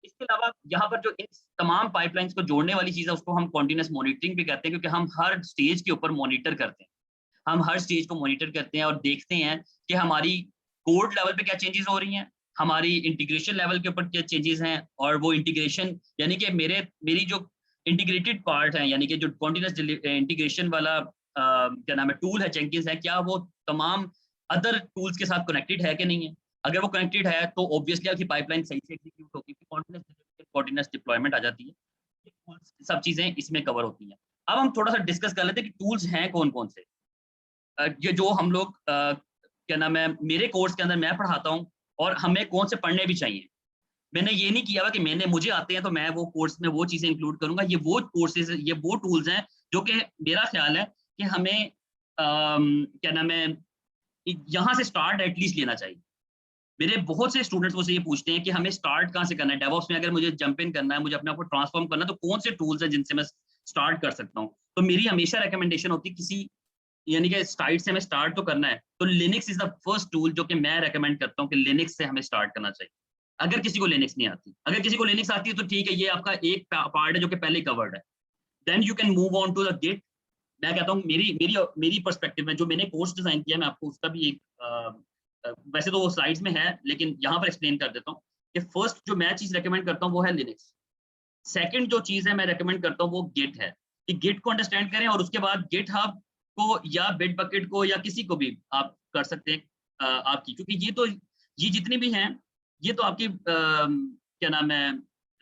इसके अलावा यहाँ पर जो इन तमाम पाइपलाइंस को जोड़ने वाली चीज़ है उसको हम कंटीन्यूअस मॉनिटरिंग भी कहते हैं, क्योंकि हम हर स्टेज के ऊपर मॉनिटर करते हैं। हम हर स्टेज को मॉनिटर करते हैं और देखते हैं कि हमारी कोड लेवल पे क्या चेंजेस हो रही हैं, हमारी इंटीग्रेशन लेवल के ऊपर क्या चेंजेस हैं, और वो इंटीग्रेशन यानी कि मेरी जो इंटीग्रेटेड पार्ट है, यानी कि जो कंटीन्यूअस इंटीग्रेशन वाला क्या नाम है टूल है जेंकिंस है, क्या वो तमाम अदर टूल्स के साथ कनेक्टेड है कि नहीं है। अगर वो कनेक्टेड है तो ऑब्वियसली आपकी पाइपलाइन सही से एग्जीक्यूट होगी, कंटीन्यूअस डिप्लॉयमेंट आ जाती है। ये सब चीजें इसमें कवर होती हैं। अब हम थोड़ा सा डिस्कस कर लेते हैं कि टूल्स हैं कौन कौन से। ये जो हम लोग क्या नाम है मेरे कोर्स के अंदर मैं पढ़ाता हूँ और हमें कौन से पढ़ने भी चाहिए। मैंने ये नहीं किया हुआ कि मुझे आते हैं तो मैं वो कोर्स में वो चीजें इंक्लूड करूंगा। ये वो कोर्सेज, ये वो टूल्स हैं जो कि मेरा ख्याल है कि हमें क्या नाम है यहाँ से स्टार्ट एटलीस्ट लेना चाहिए। मेरे बहुत से स्टूडेंट्स मुझसे ये पूछते हैं कि हमें स्टार्ट कहाँ से करना है डेवऑप्स में, अगर मुझे जंप इन करना है, मुझे अपने आप को ट्रांसफॉर्म करना है, तो कौन से टूल्स हैं जिनसे मैं स्टार्ट कर सकता हूँ। तो मेरी हमेशा रिकमेंडेशन होती है किसी यानी कि साइट से हमें स्टार्ट तो करना है तो Linux is the first tool जो कि मैं रेकमेंड करता हूँ कि लिनक्स से हमें स्टार्ट करना चाहिए। अगर किसी को लिनक्स नहीं आती, अगर किसी को लिनक्स आती है तो ठीक है, ये आपका एक पार्ट है जो कि पहले कवर्ड है। Then you can move on to the Git. मैं कहता हूँ मेरी मेरी मेरी पर्सपेक्टिव में जो मैंने कोर्स डिजाइन किया, मैं आपको उसका भी एक वैसे तो वो स्लाइड्स में है लेकिन यहाँ पर एक्सप्लेन कर देता हूँ कि फर्स्ट जो मैं चीज रेकमेंड करता हूँ वो है लिनक्स। सेकंड जो चीज है मैं रेकमेंड करता हूँ वो गिट है, कि गिट को अंडरस्टैंड करें और उसके बाद गिट हब को या बिट बकेट को या किसी को भी आप कर सकते हैं आपकी, क्योंकि ये जितनी भी हैं ये तो आपकी क्या नाम है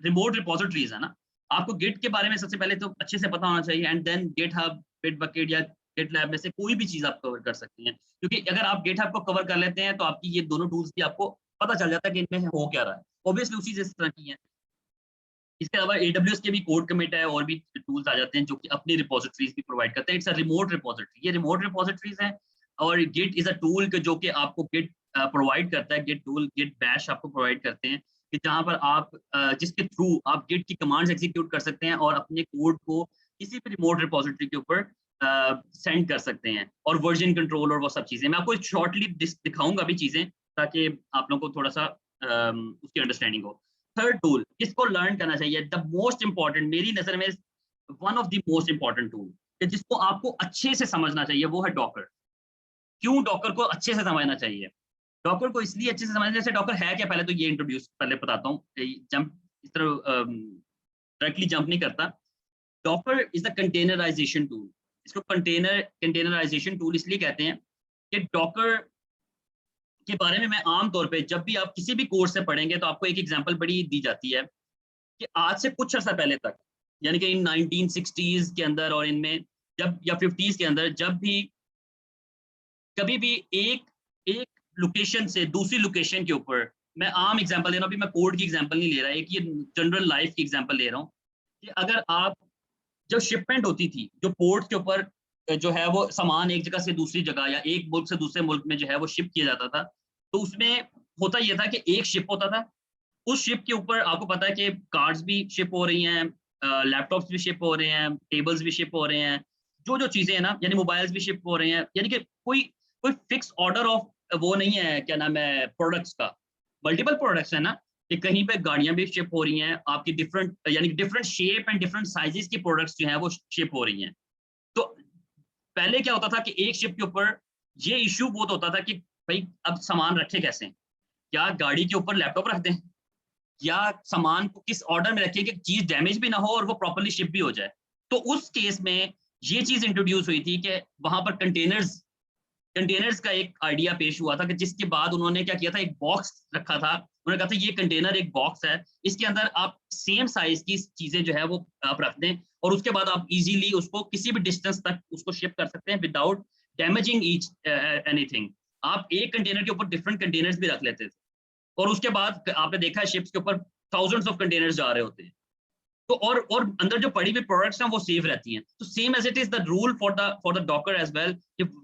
रिमोट रिपोजिटरीज है ना। आपको गिट के बारे में सबसे पहले तो अच्छे से पता होना चाहिए, and then GitHub, Bitbucket या गिट लैब में से कोई भी चीज आप कवर कर सकते हैं। क्योंकि अगर आप गिट हब को कवर कर लेते हैं तो आपकी ये दोनों टूल्स की आपको पता चल जाता है कि इनमें हो क्या रहा है। ऑब्वियसली उसी इस तरह की है। इसके अलावा AWS के भी कोड कमिट है और भी टूल्स आ जाते हैं जो कि अपनी रिपोजिटरीज भी प्रोवाइड करते हैं। इट्स अ रिमोट रिपोजिटरी, ये रिमोट रिपोजिटरीज है। और गिट इज अ टूल जो कि आपको गिट प्रोवाइड करता है, गिट टूल, गिट बैश आपको प्रोवाइड करते हैं कि जहां पर आप जिसके थ्रू आप गिट की कमांड्स एग्जीक्यूट कर सकते हैं और अपने कोड को किसी भी रिमोट रिपोजिटरी के ऊपर सेंड कर सकते हैं, और वर्जन कंट्रोल और वो सब चीजें मैं आपको शॉर्टली दिखाऊंगा भी चीजें, ताकि आप लोगों को थोड़ा सा उसकी अंडरस्टैंडिंग हो। थर्ड टूल किसको लर्न करना चाहिए, द मोस्ट इंपॉर्टेंट मेरी नजर में, one of the most important tool जिसको आपको अच्छे से समझना चाहिए वो है डॉकर। क्यों डॉकर को अच्छे से समझना चाहिए? डॉकर को इसलिए अच्छे से समझना, जैसे डॉकर है क्या, पहले तो ये इंट्रोड्यूस पहले बताता हूँ, जंप इस तरह डायरेक्टली जंप नहीं करता। Docker is the containerisation tool. इसको कंटेनराइजेशन टूल इसलिए कहते हैं कि डॉकर के बारे में मैं आमतौर पे जब भी आप किसी भी कोर्स से पढ़ेंगे तो आपको एक एग्जांपल बड़ी दी जाती है कि आज से कुछ अर्सा पहले तक, यानी कि इन 1960s के अंदर और इनमें जब या 50s के अंदर जब भी कभी भी एक एक लोकेशन से दूसरी लोकेशन के ऊपर, मैं आम एग्जांपल दे रहा हूँ, अभी मैं कोड की एग्जांपल नहीं ले रहा, एक ये जनरल लाइफ की एग्जांपल ले रहा हूँ कि अगर आप जब शिपमेंट होती थी जो पोर्ट के ऊपर जो है वो सामान एक जगह से दूसरी जगह या एक मुल्क से दूसरे मुल्क में जो है वो शिप किया जाता था, तो उसमें होता यह था कि एक शिप होता था। उस शिप के ऊपर आपको पता है कि कार्ड्स भी शिप हो रही हैं, लैपटॉप्स भी शिप हो रहे हैं, टेबल्स भी शिप हो रहे हैं, जो जो चीजें हैं ना, यानी मोबाइल्स भी शिप हो रहे हैं, यानी कि कोई कोई फिक्स ऑर्डर ऑफ वो नहीं है क्या नाम है प्रोडक्ट्स का। मल्टीपल प्रोडक्ट्स है ना, कि कहीं पे गाड़ियां भी शिप हो रही हैं आपकी, डिफरेंट यानी different shape and different sizes की प्रोडक्ट्स जो हैं वो शिप हो रही हैं। तो पहले क्या होता था कि एक शिप के ऊपर ये इश्यू बहुत होता था कि भाई अब सामान रखे कैसे, क्या गाड़ी के ऊपर लैपटॉप रख दें, या सामान को किस ऑर्डर में रखिए कि चीज डैमेज भी ना हो और वो प्रॉपर्ली शिप भी हो जाए। तो उस केस में ये चीज इंट्रोड्यूस हुई थी कि वहां पर कंटेनर्स कंटेनर्स का एक आइडिया पेश हुआ था, कि जिसके बाद उन्होंने क्या किया था, एक बॉक्स रखा था। उन्होंने कहा था ये कंटेनर एक बॉक्स है, इसके अंदर आप सेम साइज की चीजें जो है वो आप रख दें और उसके बाद आप इजीली उसको किसी भी डिस्टेंस तक उसको शिप कर सकते हैं विदाउट डैमेजिंग ईच एनीथिंग। आप एक कंटेनर के ऊपर डिफरेंट कंटेनर्स भी रख लेते थे, और उसके बाद आपने देखा है शिप्स के ऊपर थाउजेंड्स ऑफ कंटेनर्स जा रहे होते हैं। तो और अंदर जो पड़ी हुई प्रोडक्ट्स हैं वो सेव रहती हैं। तो same as it is the rule for the Docker as well,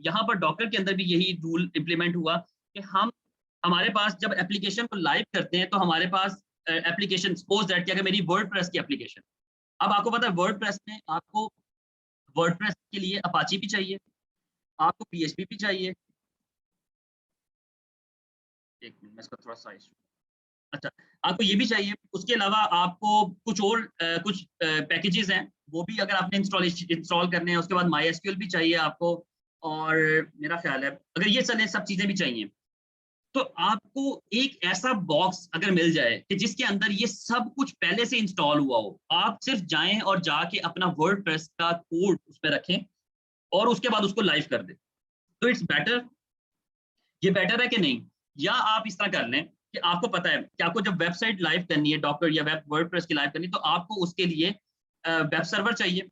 यहाँ पर डॉकर के अंदर भी यही रूल इंप्लीमेंट हुआ कि हमारे पास जब एप्लीकेशन को लाइव करते हैं तो हमारे पास एप्लीकेशन, सपोज दैट कि अगर मेरी वर्डप्रेस की एप्लीकेशन, अब आपको पता है वर्डप्रेस में आपको वर्डप्रेस के लिए अपाची भी चाहिए, आपको पीएचपी भी चाहिए। एक मिनट मैं इसका थोड़ा साइज, अच्छा, आपको ये भी चाहिए। उसके अलावा आपको कुछ और कुछ पैकेजेस हैं वो भी अगर आपने इंस्टॉल करने हैं। उसके बाद MySQL भी चाहिए आपको, और मेरा ख्याल है अगर ये चले सब चीजें भी चाहिए, तो आपको एक ऐसा बॉक्स अगर मिल जाए कि जिसके अंदर ये सब कुछ पहले से इंस्टॉल हुआ हो, आप सिर्फ जाएं और जाके अपना वर्डप्रेस का कोड उस पर रखें और उसके बाद उसको लाइव कर दें। तो इट्स बेटर, ये बेटर है कि नहीं? या आप इस तरह कर लें कि आपको पता है कि आपको जब वेबसाइट लाइव करनी है डॉकर या वेब वर्डप्रेस की लाइव करनी है, तो आपको उसके लिए वेब सर्वर चाहिए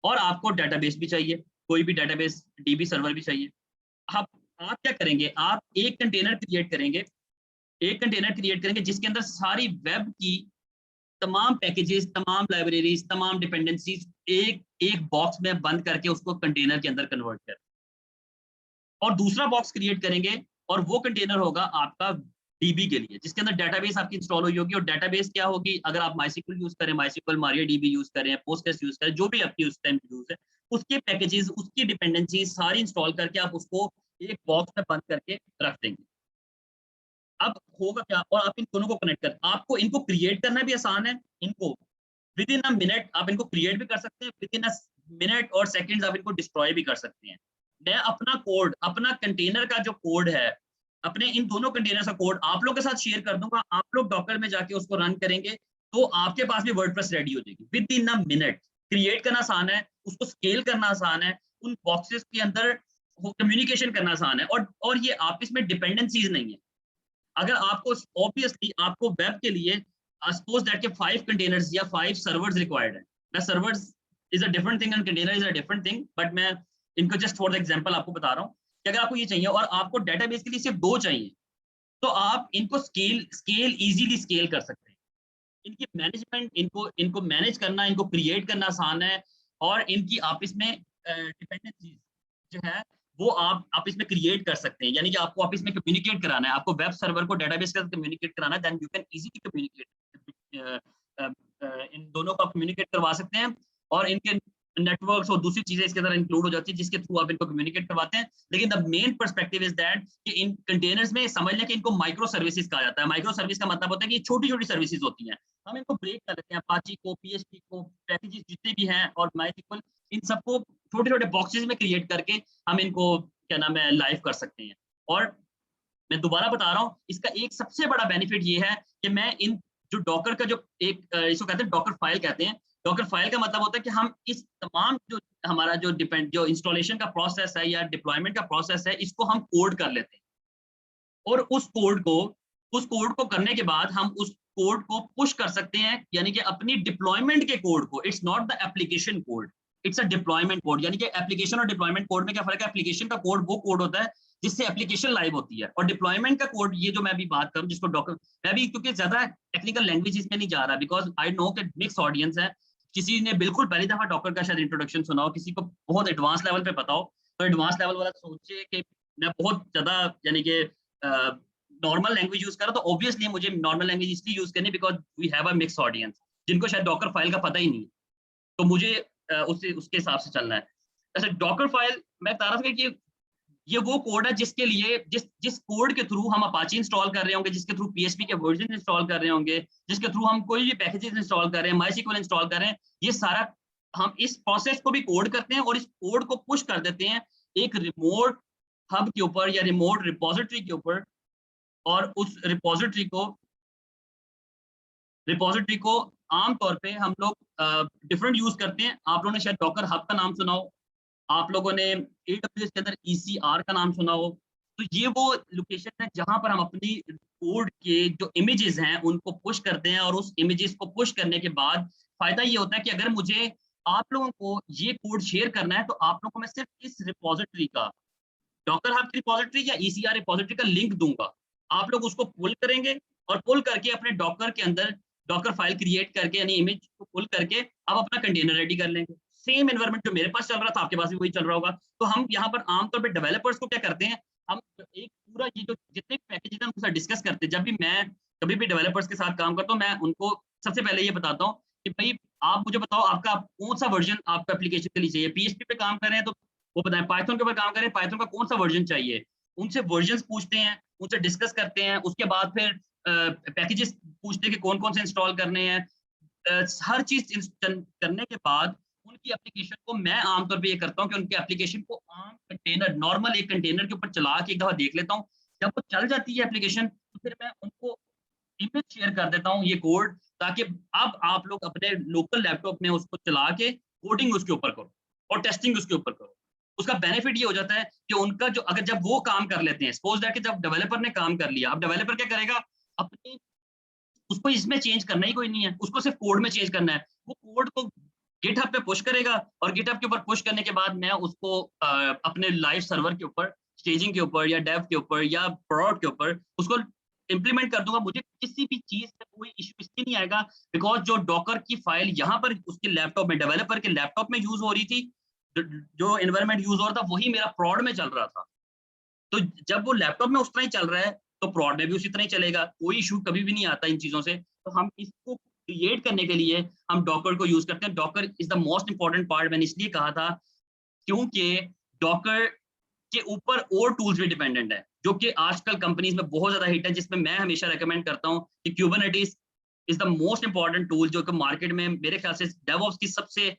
और आपको डेटाबेस भी चाहिए, कोई भी डेटाबेस डीबी सर्वर भी चाहिए। आप आप क्या करेंगे, आप एक कंटेनर क्रिएट करेंगे, एक कंटेनर क्रिएट करेंगे जिसके अंदर सारी वेब की तमाम पैकेजेस, तमाम लाइब्रेरीज, तमाम डिपेंडेंसीज एक एक बॉक्स में बंद करके उसको कंटेनर के अंदर कन्वर्ट कर, और दूसरा बॉक्स क्रिएट करेंगे और वो कंटेनर होगा आपका डीबी के लिए, जिसके अंदर डेटाबेस आपकी इंस्टॉल हुई होगी। और डेटाबेस क्या होगी, अगर आप MySQL यूज करें, MySQL MariaDB यूज करें, पोस्टग्रेस यूज करें, जो भी आपकी उस टाइम यूज है, उसके पैकेजेस, उसकी डिपेंडेंसी सारी इंस्टॉल करके आप उसको एक बॉक्स में बंद करके रख देंगे। अब होगा क्या, और आप इन दोनों को कनेक्ट कर, आपको इनको क्रिएट करना भी आसान है, इनको विद इन अ मिनट आप इनको क्रिएट भी कर सकते हैं, विद इन अ मिनट और सेकंड्स आप इनको डिस्ट्रॉय भी कर सकते हैं। मैं अपना कोड, अपना कंटेनर का जो कोड है, अपने इन दोनों कंटेनर का कोड आप लोग के साथ शेयर कर दूंगा। आप लोग डॉकर में जाके उसको रन करेंगे तो आपके पास भी वर्डप्रेस रेडी हो जाएगी with in a minute. Create करना आसान है, उसको स्केल करना आसान है, उन बॉक्सेस के अंदर कम्युनिकेशन करना आसान है, और ये आपस में डिपेंडेंसीज नहीं है। अगर आपको ऑब्वियसली आपको वेब के लिए सपोज दैट के 5 कंटेनर्स या 5 सर्वर्स रिक्वायर्ड है। मैं servers is a different thing and container is a different thing, but मैं इनको जस्ट फॉर द एग्जांपल आपको बता रहा हूँ कि अगर आपको ये चाहिए और आपको डेटाबेस के लिए सिर्फ 2 चाहिए, तो आप इनको स्केल इजीली स्केल कर सकते हैं। इनकी मैनेजमेंट, इनको इनको मैनेज करना, इनको क्रिएट करना आसान है, और इनकी आपस में डिपेंडेंसीज जो है वो आप इसमें क्रिएट कर सकते हैं। यानी कि आपको आपस में कम्युनिकेट कराना है, आपको वेब सर्वर को डेटाबेस के साथ कम्युनिकेट कराना है, then you can easily communicate, इन दोनों को कम्युनिकेट करवा सकते हैं, और इनके नेटवर्क्स और दूसरी चीजें इसके अंदर इंक्लूड हो जाती है जिसके थ्रू आप इनको कम्युनिकेट करवाते हैं। लेकिन the main perspective is that कि इन कंटेनर्स में समझ लें कि इनको माइक्रो सर्विसेज कहा जाता है। माइक्रो सर्विस का मतलब होता है कि छोटी छोटी सर्विसेज होती हैं, हम इनको ब्रेक कर लेते हैं, अपाची को, पीएचपी को, पैकेजेस जितने भी हैं और MySQL, इन सबको छोटे छोटे बॉक्सेस में क्रिएट करके हम इनको क्या नाम है लाइव कर सकते हैं। और मैं दोबारा बता रहा हूँ, इसका एक सबसे बड़ा बेनिफिट ये है कि मैं इन जो डॉकर का जो एक इसको कहते हैं डॉकर फाइल कहते हैं। डॉकर फाइल का मतलब होता है कि हम इस तमाम जो हमारा जो इंस्टॉलेशन का प्रोसेस है या डिप्लॉयमेंट का प्रोसेस है, इसको हम कोड कर लेते हैं, और उस कोड को करने के बाद हम उस कोड को पुश कर सकते हैं, यानी कि अपनी डिप्लॉयमेंट के कोड को। It's not the application code, it's a deployment code. यानी कि एप्लीकेशन और डिप्लॉयमेंट कोड में क्या फर्क है? एप्लीकेशन का कोड वो कोड होता है जिससे एप्लीकेशन लाइव होती है, और डिप्लॉयमेंट का कोड ये जो मैं अभी बात करूं, जिसको डॉकर, मैं भी क्योंकि ज्यादा टेक्निकल लैंग्वेज इसमें नहीं जा रहा, बिकॉज आई नो कि मिक्स ऑडियंस है। किसी ने बिल्कुल पहली दफा डॉकर का शायद इंट्रोडक्शन सुना हो, किसी को बहुत एडवांस लेवल पे पता हो, तो एडवांस लेवल वाला सोचे कि मैं बहुत ज्यादा यानी कि नॉर्मल लैंग्वेज यूज कर रहा, तो ऑब्वियसली मुझे नॉर्मल लैंग्वेज इसलिए यूज करनी because we have a mix audience जिनको शायद डॉकर फाइल का पता ही नहीं, तो मुझे उसके हिसाब से चलना है। ऐसे डॉकर फाइल मैं बता रहा था कि ये वो कोड है जिसके लिए जिस कोड के थ्रू हम अपाची इंस्टॉल कर रहे होंगे, जिसके थ्रू पीएचपी के वर्जन इंस्टॉल कर रहे होंगे, जिसके थ्रू हम कोई भी पैकेजेस इंस्टॉल कर रहे हैं, MySQL इंस्टॉल कर रहे हैं, ये सारा हम इस प्रोसेस को भी कोड करते हैं और इस कोड को पुश कर देते हैं एक रिमोट हब के ऊपर या रिमोट रिपोजिटरी के ऊपर, और उस रिपोजिटरी को आमतौर पे हम लोग डिफरेंट यूज करते हैं। आप लोगों ने शायद डॉकर हब का नाम सुना हो, आप लोगों ने AWS के अंदर ECR का नाम सुना हो। तो ये वो लोकेशन है जहां पर हम अपनी कोड के जो इमेजेस हैं उनको पुश करते हैं, और उस इमेजेस को पुश करने के बाद फायदा ये होता है कि अगर मुझे आप लोगों को ये कोड शेयर करना है, तो आप लोगों को मैं सिर्फ इस रिपोजिटरी का, डॉकर हब की रिपोजिटरी या ECR रिपोजिटरी का लिंक दूंगा, आप लोग उसको पुल करेंगे और पुल करके अपने डॉकर के अंदर डॉकर फाइल क्रिएट करके यानी इमेज को पुल करके आप अपना कंटेनर रेडी कर लेंगे। सेम एनवायरनमेंट जो मेरे पास चल रहा था आपके पास भी वही चल रहा होगा। तो हम यहाँ पर आमतौर पे डेवलपर्स को क्या करते हैं, हम एक पूरा ये जो जितने पैकेजेस हम उनके साथ डिस्कस करते हैं, जब भी मैं कभी भी डेवलपर्स के साथ काम करता हूँ, मैं उनको सबसे पहले ये बताता हूँ कि भाई आप मुझे बताओ आपका कौन सा वर्जन आपको एप्लीकेशन के लिए चाहिए। पीएचपी पे काम कर रहे हैं तो वो बताएं, पाइथन के ऊपर काम करें, पाइथन का कौन सा वर्जन चाहिए। उनसे वर्जन पूछते हैं, उनसे डिस्कस करते हैं, उसके बाद फिर पैकेजेस पूछते हैं कि कौन कौन से इंस्टॉल करने हैं। हर चीज करने के बाद उनकी एप्लीकेशन को मैं आमतौर पे ये करता हूँ कि उनकी एप्लीकेशन को आम कंटेनर, नॉर्मल एक कंटेनर के ऊपर चला के एक दफा देख लेता हूँ। जब वो चल जाती है एप्लीकेशन तो फिर मैं उनको इमेज शेयर कर देता हूँ ये कोड, ताकि अब आप लोग अपने लोकल लैपटॉप में उसको चला के कोडिंग उसके ऊपर करो और टेस्टिंग उसके ऊपर करो। उसका बेनिफिट ये हो जाता है कि उनका जो अगर जब वो काम कर लेते हैं, सपोज दैट कि जब डेवलपर ने काम कर लिया, अब डेवलपर क्या करेगा, अपनी उसको इसमें चेंज करना ही कोई नहीं है, उसको सिर्फ कोड में चेंज करना है। वो कोड को गिटहब पे पुश करेगा और गिटहब के ऊपर पुश करने के बाद मैं उसको अपने लाइव सर्वर के ऊपर, स्टेजिंग के ऊपर या डेव के ऊपर या प्रोडक्ट के ऊपर उसको इंप्लीमेंट कर दूंगा। मुझे किसी भी चीज में कोई इशू इसलिए नहीं आएगा बिकॉज जो डॉकर की फाइल यहाँ पर उसके लैपटॉप में, डेवलपर के लैपटॉप में यूज हो रही थी, जो एनवायरमेंट यूज हो रहा था वही मेरा प्रोड में चल रहा था। तो जब वो लैपटॉप में उस तरह ही चल रहा है तो प्रोड में भी उसी तरह ही चलेगा, कोई इशू कभी भी नहीं आता इन चीजों से। तो हम इसको क्रिएट करने के लिए हम डॉकर को यूज करते हैं। Docker is the most important part, मैंने इसलिए कहा था क्योंकि डॉकर के ऊपर और टूल्स भी डिपेंडेंट है जो कि आजकल कंपनीज में बहुत ज्यादा हिट है, जिसमें मैं हमेशा रेकमेंड करता हूं कि Kubernetes is the most important tool, जो कि मार्केट में मेरे ख्याल से डेवऑप्स की सबसे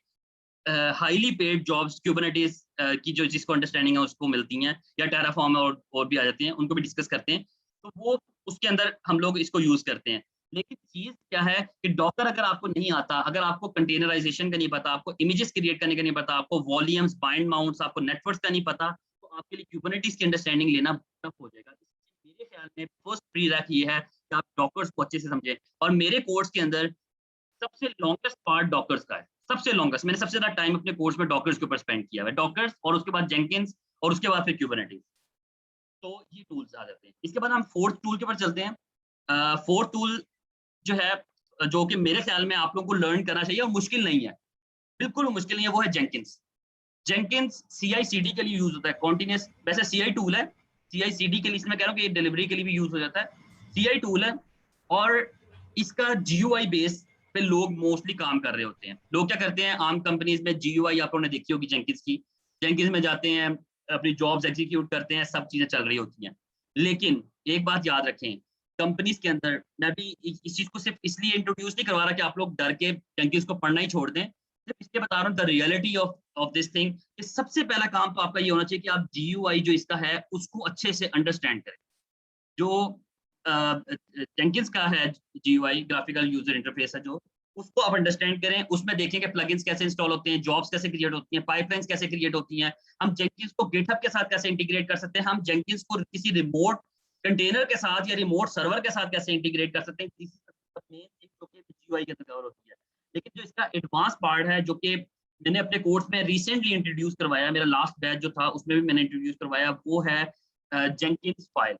हाईली पेड जॉब्स क्यूबरनेटिस की जो जिसको अंडरस्टैंडिंग है उसको मिलती हैं, या टेराफॉर्म और भी आ जाती हैं, उनको भी डिस्कस करते हैं। तो वो उसके अंदर हम लोग इसको यूज करते हैं। लेकिन चीज क्या है कि डॉकर अगर आपको नहीं आता, अगर आपको कंटेनराइजेशन का नहीं पता, आपको इमेजेस क्रिएट करने का नहीं पता, आपको वॉल्यूम्स, बाइंड माउंट्स, आपको नेटवर्क्स का नहीं पता, तो आपके लिए क्यूबरनेटिस की अंडरस्टैंडिंग लेना टफ हो जाएगा। मेरे ख्याल में फर्स्ट प्री रैक ये है कि आप डॉकर्स को अच्छे से समझें। और मेरे कोर्स के अंदर सबसे लॉन्गेस्ट पार्ट डॉकर्स का है, सबसे लॉन्गेस्ट। मैंने सबसे ज्यादा टाइम अपने कोर्स में डॉकर्स के ऊपर स्पेंड किया है, डॉकर्स और उसके बाद जेंकिंस और उसके बाद फिर क्यूबरनेटिस। तो ये टूल्स आ जाते हैं। इसके बाद हम फोर्थ टूल के ऊपर चलते हैं। फोर्थ टूल जो है, जो कि मेरे ख्याल में आप लोगों को लर्न करना चाहिए और मुश्किल नहीं है, बिल्कुल मुश्किल नहीं है, वो है जेंकिंस। जेंकिंस CI/CD के लिए यूज होता है, कॉन्टिन्यूस। वैसे CI टूल है, CI/CD के लिए इसमें कह रहा हूँ कि डिलीवरी के लिए भी यूज हो जाता है। CI टूल है और इसका GUI बेस पे लोग मोस्टली काम कर रहे होते हैं। लोग क्या करते हैं, आम कंपनीज में GUI आप लोगों ने देखी होगी जेंकिंस की, जेंकिंस में जाते हैं, अपनी जॉब्स एग्जीक्यूट करते हैं, सब चीजें चल रही होती हैं। लेकिन एक बात याद रखें, कंपनीज के अंदर, मैं भी इस चीज को सिर्फ इसलिए इंट्रोड्यूस नहीं करवा रहा कि आप लोग डर के जेंकिंस को पढ़ना ही छोड़ दें, सिर्फ इसलिए बता रहा हूँ the reality of this thing कि सबसे पहला काम तो आपका ये होना चाहिए कि आप GUI जो इसका है उसको अच्छे से अंडरस्टैंड करें। जो जेंकिंस का है GUI, ग्राफिकल यूजर इंटरफेस है, जो उसको आप अंडरस्टैंड करें, उसमें देखें कि प्लगइन्स कैसे इंस्टॉल होते हैं, जॉब्स कैसे क्रिएट होती हैं, पाइपलाइंस कैसे क्रिएट होती हैं, हम जेंकिंस को गिटहब के साथ कैसे इंटीग्रेट कर सकते हैं, हम जेंकिंस को किसी रिमोट कंटेनर के साथ या रिमोट सर्वर के साथ कैसे इंटीग्रेट कर सकते हैं, जो कि GUI के अंदर कवर होती है। लेकिन जो इसका एडवांस पार्ट है, जो कि मैंने अपने कोर्स में रिसेंटली इंट्रोड्यूस करवाया, मेरा लास्ट बैच जो था उसमें भी मैंने इंट्रोड्यूस करवाया, वो है Jenkins file.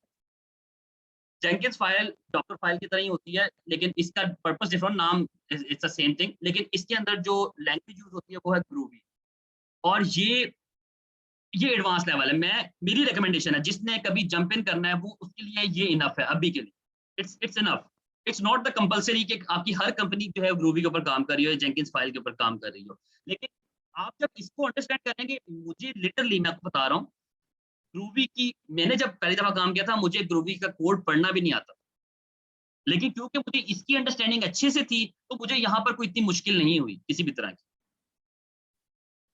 Jenkins file Docker file की तरह ही होती है, लेकिन इसका पर्पस डिफरेंट, नाम इट्स द सेम थिंग। लेकिन इसके अंदर जो लैंग्वेज यूज होती है वो है ग्रूवी, और ये एडवांस लेवल है। मेरी रिकमेंडेशन है, जिसने कभी जंप इन करना है वो उसके लिए ये इनफ है अभी के लिए, it's enough. It's not the compulsory कि आपकी हर कंपनी जो है ग्रूवी के ऊपर काम कर रही हो, जेंकिंस फाइल के ऊपर काम कर रही हो। लेकिन आप जब इसको अंडरस्टैंड करेंगे, मुझे लिटरली मैं आपको बता रहा हूँ, ग्रूवी की मैंने जब पहली दफा काम किया था, मुझे ग्रूवी का कोड पढ़ना भी नहीं आता, लेकिन क्योंकि मुझे इसकी अंडरस्टैंडिंग अच्छे से थी तो मुझे यहाँ पर कोई इतनी मुश्किल नहीं हुई किसी भी तरह की।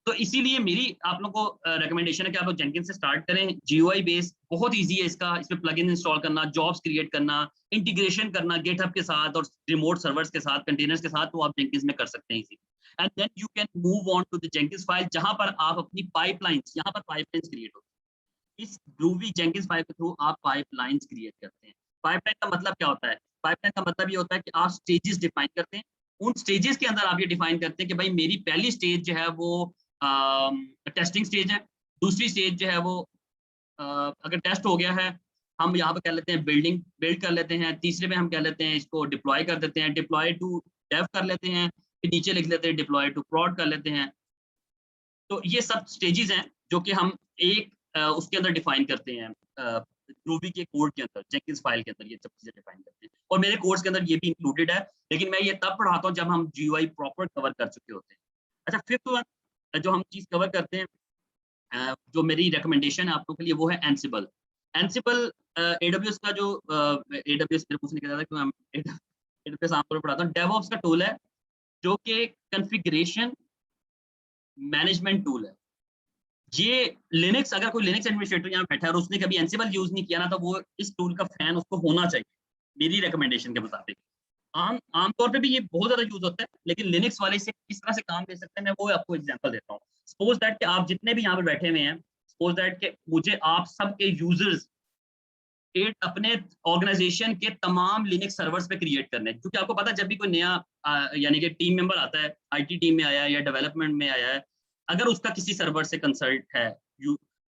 तो इसीलिए मेरी आप लोगों को रिकमेंडेशन है कि आप लोग जेंकिंस से स्टार्ट करें। GUI बेस बहुत इजी है इसका, इसमें प्लगइन इंस्टॉल करना, जॉब्स क्रिएट करना, इंटीग्रेशन करना गिटहब के साथ और रिमोट सर्वर्स के साथ, कंटेनर्स के साथ, तो आप जेंकिंस में कर सकते हैं easy. And then you can move on to the Jenkins file, जहां पर आप अपनी पाइपलाइंस, यहाँ पर पाइपलाइंस क्रिएट होती है। इस ग्रूवी जेंकिंस फाइल के थ्रू आप पाइपलाइंस क्रिएट करते हैं। पाइपलाइन का मतलब क्या होता है? पाइपलाइन का मतलब ये होता है कि आप स्टेजेस डिफाइन करते हैं, उन स्टेजेस के अंदर आप ये डिफाइन करते हैं कि भाई मेरी पहली स्टेज जो है वो टेस्टिंग स्टेज है, दूसरी स्टेज जो है वो अगर टेस्ट हो गया है हम यहाँ पे कह लेते हैं बिल्ड कर लेते हैं, तीसरे में हम कह लेते हैं इसको डिप्लॉय कर देते हैं, डिप्लॉय टू डेव कर लेते हैं, फिर नीचे लिख लेते हैं डिप्लॉय टू प्रोड कर लेते हैं। तो ये सब स्टेजेस हैं जो कि हम एक उसके अंदर डिफाइन करते हैं, रूबी के कोड के अंदर, जेंकिंस फाइल के अंदर ये सब चीजें डिफाइन करते हैं, और मेरे कोर्स के अंदर ये भी इंक्लूडेड है, लेकिन मैं ये तब पढ़ाता हूँ जब हम जीयूआई प्रॉपर कवर कर चुके होते हैं। अच्छा, फिफ्थ वन जो हम चीज कवर करते हैं, जो मेरी रिकमेंडेशन है आप लोगों के लिए, वो है एंसिबल। एंसिबल एडब्ल्यूएस का जो एडब्ल्यूएस मेरे पूछने के ज्यादा क्यों, हम एडब्ल्यूएस आमतौर पर पढ़ाता हूँ, डेवऑप्स का टूल है जो कि कॉन्फ़िगरेशन मैनेजमेंट टूल है। ये लिनक्स, अगर कोई लिनक्स एडमिनिस्ट्रेटर यहाँ बैठा है और उसने कभी एंसिबल यूज नहीं किया ना, तो वो इस टूल का फैन उसको होना चाहिए मेरी रिकमेंडेशन के मुताबिक। आमतौर पे भी ये बहुत ज्यादा यूज होता है, लेकिन लिनक्स वाले से किस तरह से काम ले सकते हैं, मैं वो आपको एग्जांपल देता हूँ। सपोज दैट कि आप जितने भी यहाँ पे बैठे हुए हैं, सपोज दैट कि मुझे आप सबके यूजर्स एक अपने ऑर्गेनाइजेशन के तमाम लिनक्स सर्वर्स पे क्रिएट करने हैं, क्योंकि आपको पता है जब भी कोई नया यानी कि टीम मेंबर आता है, आईटी टीम में आया है या डेवलपमेंट में आया है, अगर उसका किसी सर्वर से कंसल्ट है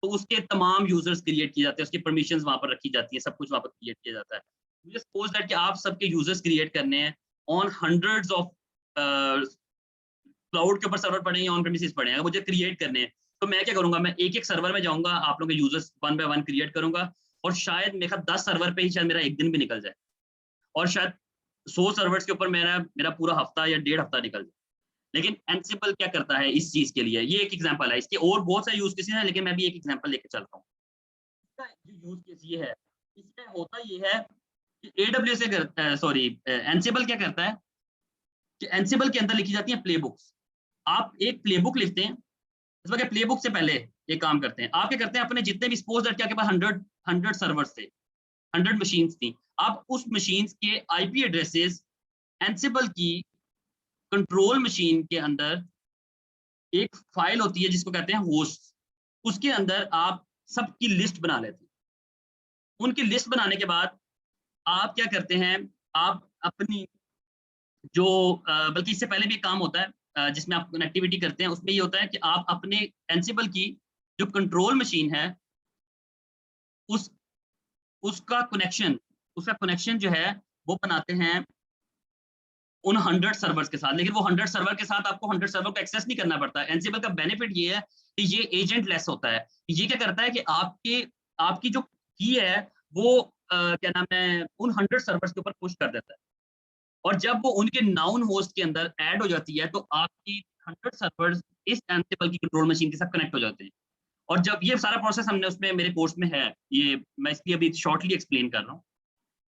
तो उसके तमाम यूजर्स क्रिएट किए जाते हैं, उसकी परमिशंस वहां पर रखी जाती है, सब कुछ वहां पर क्रिएट किया जाता है। मुझे सपोज दैट कि आप सबके यूजर्स क्रिएट करने हैं ऑन हंड्रेड्स ऑफ क्लाउड के ऊपर सर्वर पड़े हैं, ऑन प्रेमिसेस पड़े हैं, अगर मुझे क्रिएट करने हैं तो मैं क्या करूंगा, मैं एक एक सर्वर में जाऊंगा, आप लोगों के users one by one create करूंगा, और शायद मेरा 10 सर्वर पे ही शायद मेरा एक दिन भी निकल जाए, और शायद 100 सर्वर्स के ऊपर मेरा मेरा पूरा हफ्ता या डेढ़ हफ्ता निकल जाए। लेकिन एंसिबल क्या करता है इस चीज के लिए, ये एक एग्जांपल है, इसके और बहुत सारे यूज केसेस हैं, लेकिन मैं भी एक एग्जांपल लेके चल रहा हूँ। इसका जो यूज केस ये है, इसमें होता ये है कि एडब्ल्यूएस से करता है, सॉरी एंसिबल क्या करता है कि एंसिबल के अंदर लिखी जाती है प्ले बुक्स। आप एक प्ले बुक लिखते हैं, इस वक्त प्ले बुक से पहले एक काम करते हैं, आप क्या करते हैं, अपने जितने भी सपोज दैट आपके पास 100 सर्वर्स थे, 100 मशीन्स थी, आप उस मशीन्स के आईपी एड्रेसेस एंसिबल की कंट्रोल मशीन के अंदर एक फाइल होती है जिसको कहते हैं होस्ट, उसके अंदर आप सबकी लिस्ट बना लेते हैं। उनकी लिस्ट बनाने के बाद आप क्या करते हैं, आप अपनी जो बल्कि इससे पहले भी एक काम होता है जिसमें आप कनेक्टिविटी करते हैं, उसमें ये होता है कि आप अपने एंसिबल की जो कंट्रोल मशीन है उस उसका कनेक्शन जो है वो बनाते हैं उन 100 सर्वर्स के साथ। लेकिन वो 100 सर्वर के साथ आपको 100 सर्वर को एक्सेस नहीं करना पड़ता। एंसिबल का बेनिफिट ये है कि ये एजेंट लेस होता है। ये क्या करता है कि आपकी जो की है वो क्या नाम है, उन 100 सर्वर्स के ऊपर पुश कर देता है, और जब वो उनके नाउन होस्ट के अंदर ऐड हो जाती है तो आपकी 100 सर्वर्स इस एंसिबल की कंट्रोल मशीन के साथ कनेक्ट हो जाते हैं। और जब ये सारा प्रोसेस हमने उसमें मेरे कोर्स में है, ये मैं इसलिए अभी शॉर्टली एक्सप्लेन कर रहा हूँ,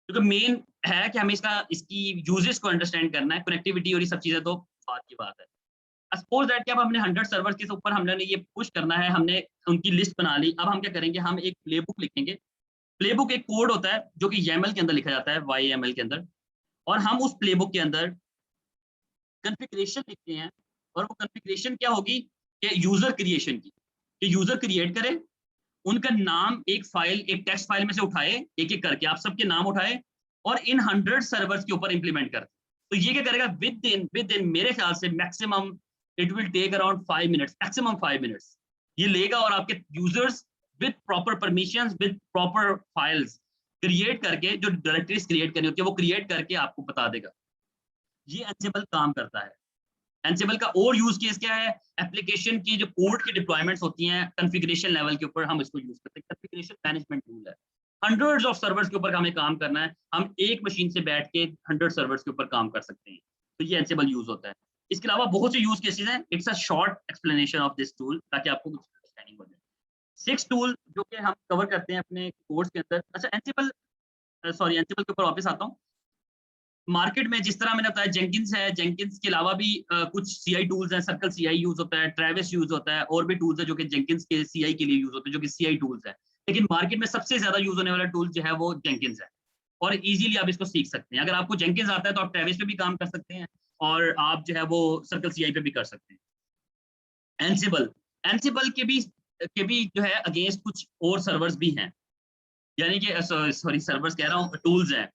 क्योंकि मेन है कि हमें इसकी यूजेस को अंडरस्टैंड करना है, कनेक्टिविटी और ये सब चीजें तो बात की बात है। सपोज दैट कि अब हमने 100 सर्वर के ऊपर हमने ये पुश करना है, हमने उनकी लिस्ट बना ली। अब हम क्या करेंगे, हम एक प्लेबुक लिखेंगे। प्लेबुक एक कोड होता है जो कि YAML के अंदर लिखा जाता है, YAML के अंदर, और हम उस प्लेबुक के अंदर कॉन्फ़िगरेशन लिखते हैं। और वो कॉन्फ़िगरेशन क्या होगी कि यूजर क्रिएशन की, कि यूजर क्रिएट करे, उनका नाम एक फाइल, एक टेक्स्ट फाइल में से उठाए, एक एक करके आप सबके नाम उठाए और इन 100 सर्वर्स के ऊपर इंप्लीमेंट कर। तो ये क्या करेगा, विद इन मेरे ख्याल से maximum it will take around 5 minutes, maximum 5 minutes ये लेगा, और आपके users with proper permissions, with proper files create करके, जो डायरेक्टरीज क्रिएट करनी होती है वो क्रिएट करके आपको बता देगा। ये एंसिबल काम करता है। एंसिबल का और यूज केस क्या है, एप्लीकेशन की जो कोड की डिप्लॉयमेंट्स होती हैं कॉन्फ़िगरेशन लेवल के ऊपर, हम इसको यूज करते हैं। कॉन्फ़िगरेशन मैनेजमेंट टूल है। हंड्रेड्स ऑफ सर्वर्स के ऊपर हमें काम करना है, हम एक मशीन से बैठ के 100 सर्वर्स के ऊपर काम कर सकते हैं, तो ये एंसिबल यूज होता है। इसके अलावा बहुत से यूज केसेस हैं। It's a short explanation of this tool ताकि आपको कुछ अंडरस्टैंडिंग हो जाए। 6 टूल जो कि हम कवर करते हैं अपने कोर्स के अंदर। अच्छा, एंसिबल के ऊपर वापस आता हूँ। मार्केट में जिस तरह मैंने बताया जेंकिंस है, जेंकिंस के अलावा भी कुछ सीआई टूल्स हैं, सर्कल सीआई यूज होता है, ट्रेविस यूज होता है, और भी टूल्स है जो कि जेंकिंस के सीआई के लिए यूज होते हैं, जो कि सीआई टूल्स है। लेकिन मार्केट में सबसे ज्यादा यूज होने वाला टूल जो है वो जेंकिंस है, और इजीली आप इसको सीख सकते हैं। अगर आपको जेंकिंस आता है तो आप ट्रेविस पे भी काम कर सकते हैं, और आप जो है वो सर्कल सीआई पे भी कर सकते हैं। एंसिबल एंसिबल के भी जो है अगेंस्ट कुछ और सर्वर्स भी हैं, यानी कि सॉरी सर्वर्स कह रहा हूँ, टूल्स हैं।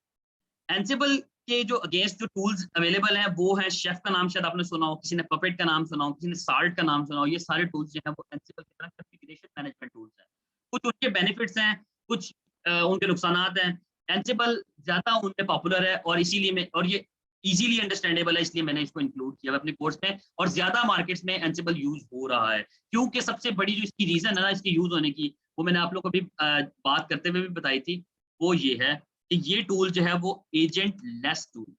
एंसिबल के जो अगेंस्ट जो टूल्स अवेलेबल हैं वो है, शेफ का नाम शायद आपने सुना हो, किसी ने पपेट का नाम सुना हो, किसी ने साल्ट का नाम सुना हो। ये सारे टूल्स जो हैं वो एंसिबल की तरह कॉन्फ़िगरेशन मैनेजमेंट टूल्स हैं। कुछ उनके बेनिफिट्स हैं, कुछ उनके नुकसानात हैं। एंसिबल ज़्यादा उनमें पॉपुलर है और इसीलिए मैं, और ये इजीली अंडरस्टैंडेबल है, इसलिए मैंने इसको इंक्लूड किया अपने कोर्स में, और ज़्यादा मार्केट्स में एंसिबल यूज हो रहा है। क्योंकि सबसे बड़ी जो इसकी रीज़न है ना इसके यूज होने की, वो मैंने आप लोगों को भी बात करते हुए भी बताई थी, वो ये है कि ये टूल जो है वो agent less tool.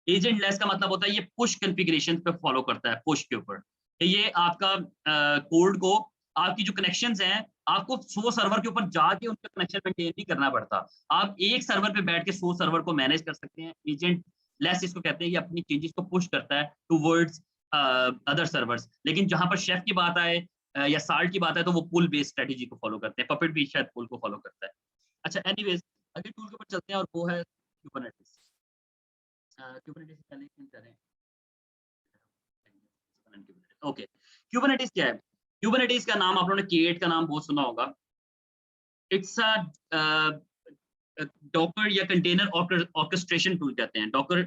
Agent less का मतलब होता है ये पुश कॉन्फ़िगरेशन पे फॉलो करता है, पुश के ऊपर। कि ये आपका कोड को, आपकी जो कनेक्शंस हैं, आपको 100 सर्वर के ऊपर जाके उनका कनेक्शन मेंटेन नहीं करना पड़ता। आप एक सर्वर पे बैठ के 100 सर्वर को मैनेज कर सकते हैं। एजेंट लेस इसको कहते हैं, ये अपनी चेंजेस को पुश करता है टुवर्ड्स अदर सर्वर्स। लेकिन जहाँ पर शेफ की बात आए या साल्ट की बात है, तो वो पुल बेस्ड स्ट्रेटजी को फॉलो करते हैं। पपेट भी शायद पुल को फॉलो करता है। अच्छा, एनीवेज अगले टूल के ऊपर चलते हैं और वो है कुबरनेटिस। कुबरनेटिस पहले क्यों करें? ओके, क्यूबरनेटिस क्या है? क्यूबरनेटिस का नाम आप लोगों ने K8 का नाम बहुत सुना होगा। इट्स अ डॉकर या कंटेनर ऑर्केस्ट्रेशन टूल कहते हैं। डॉकर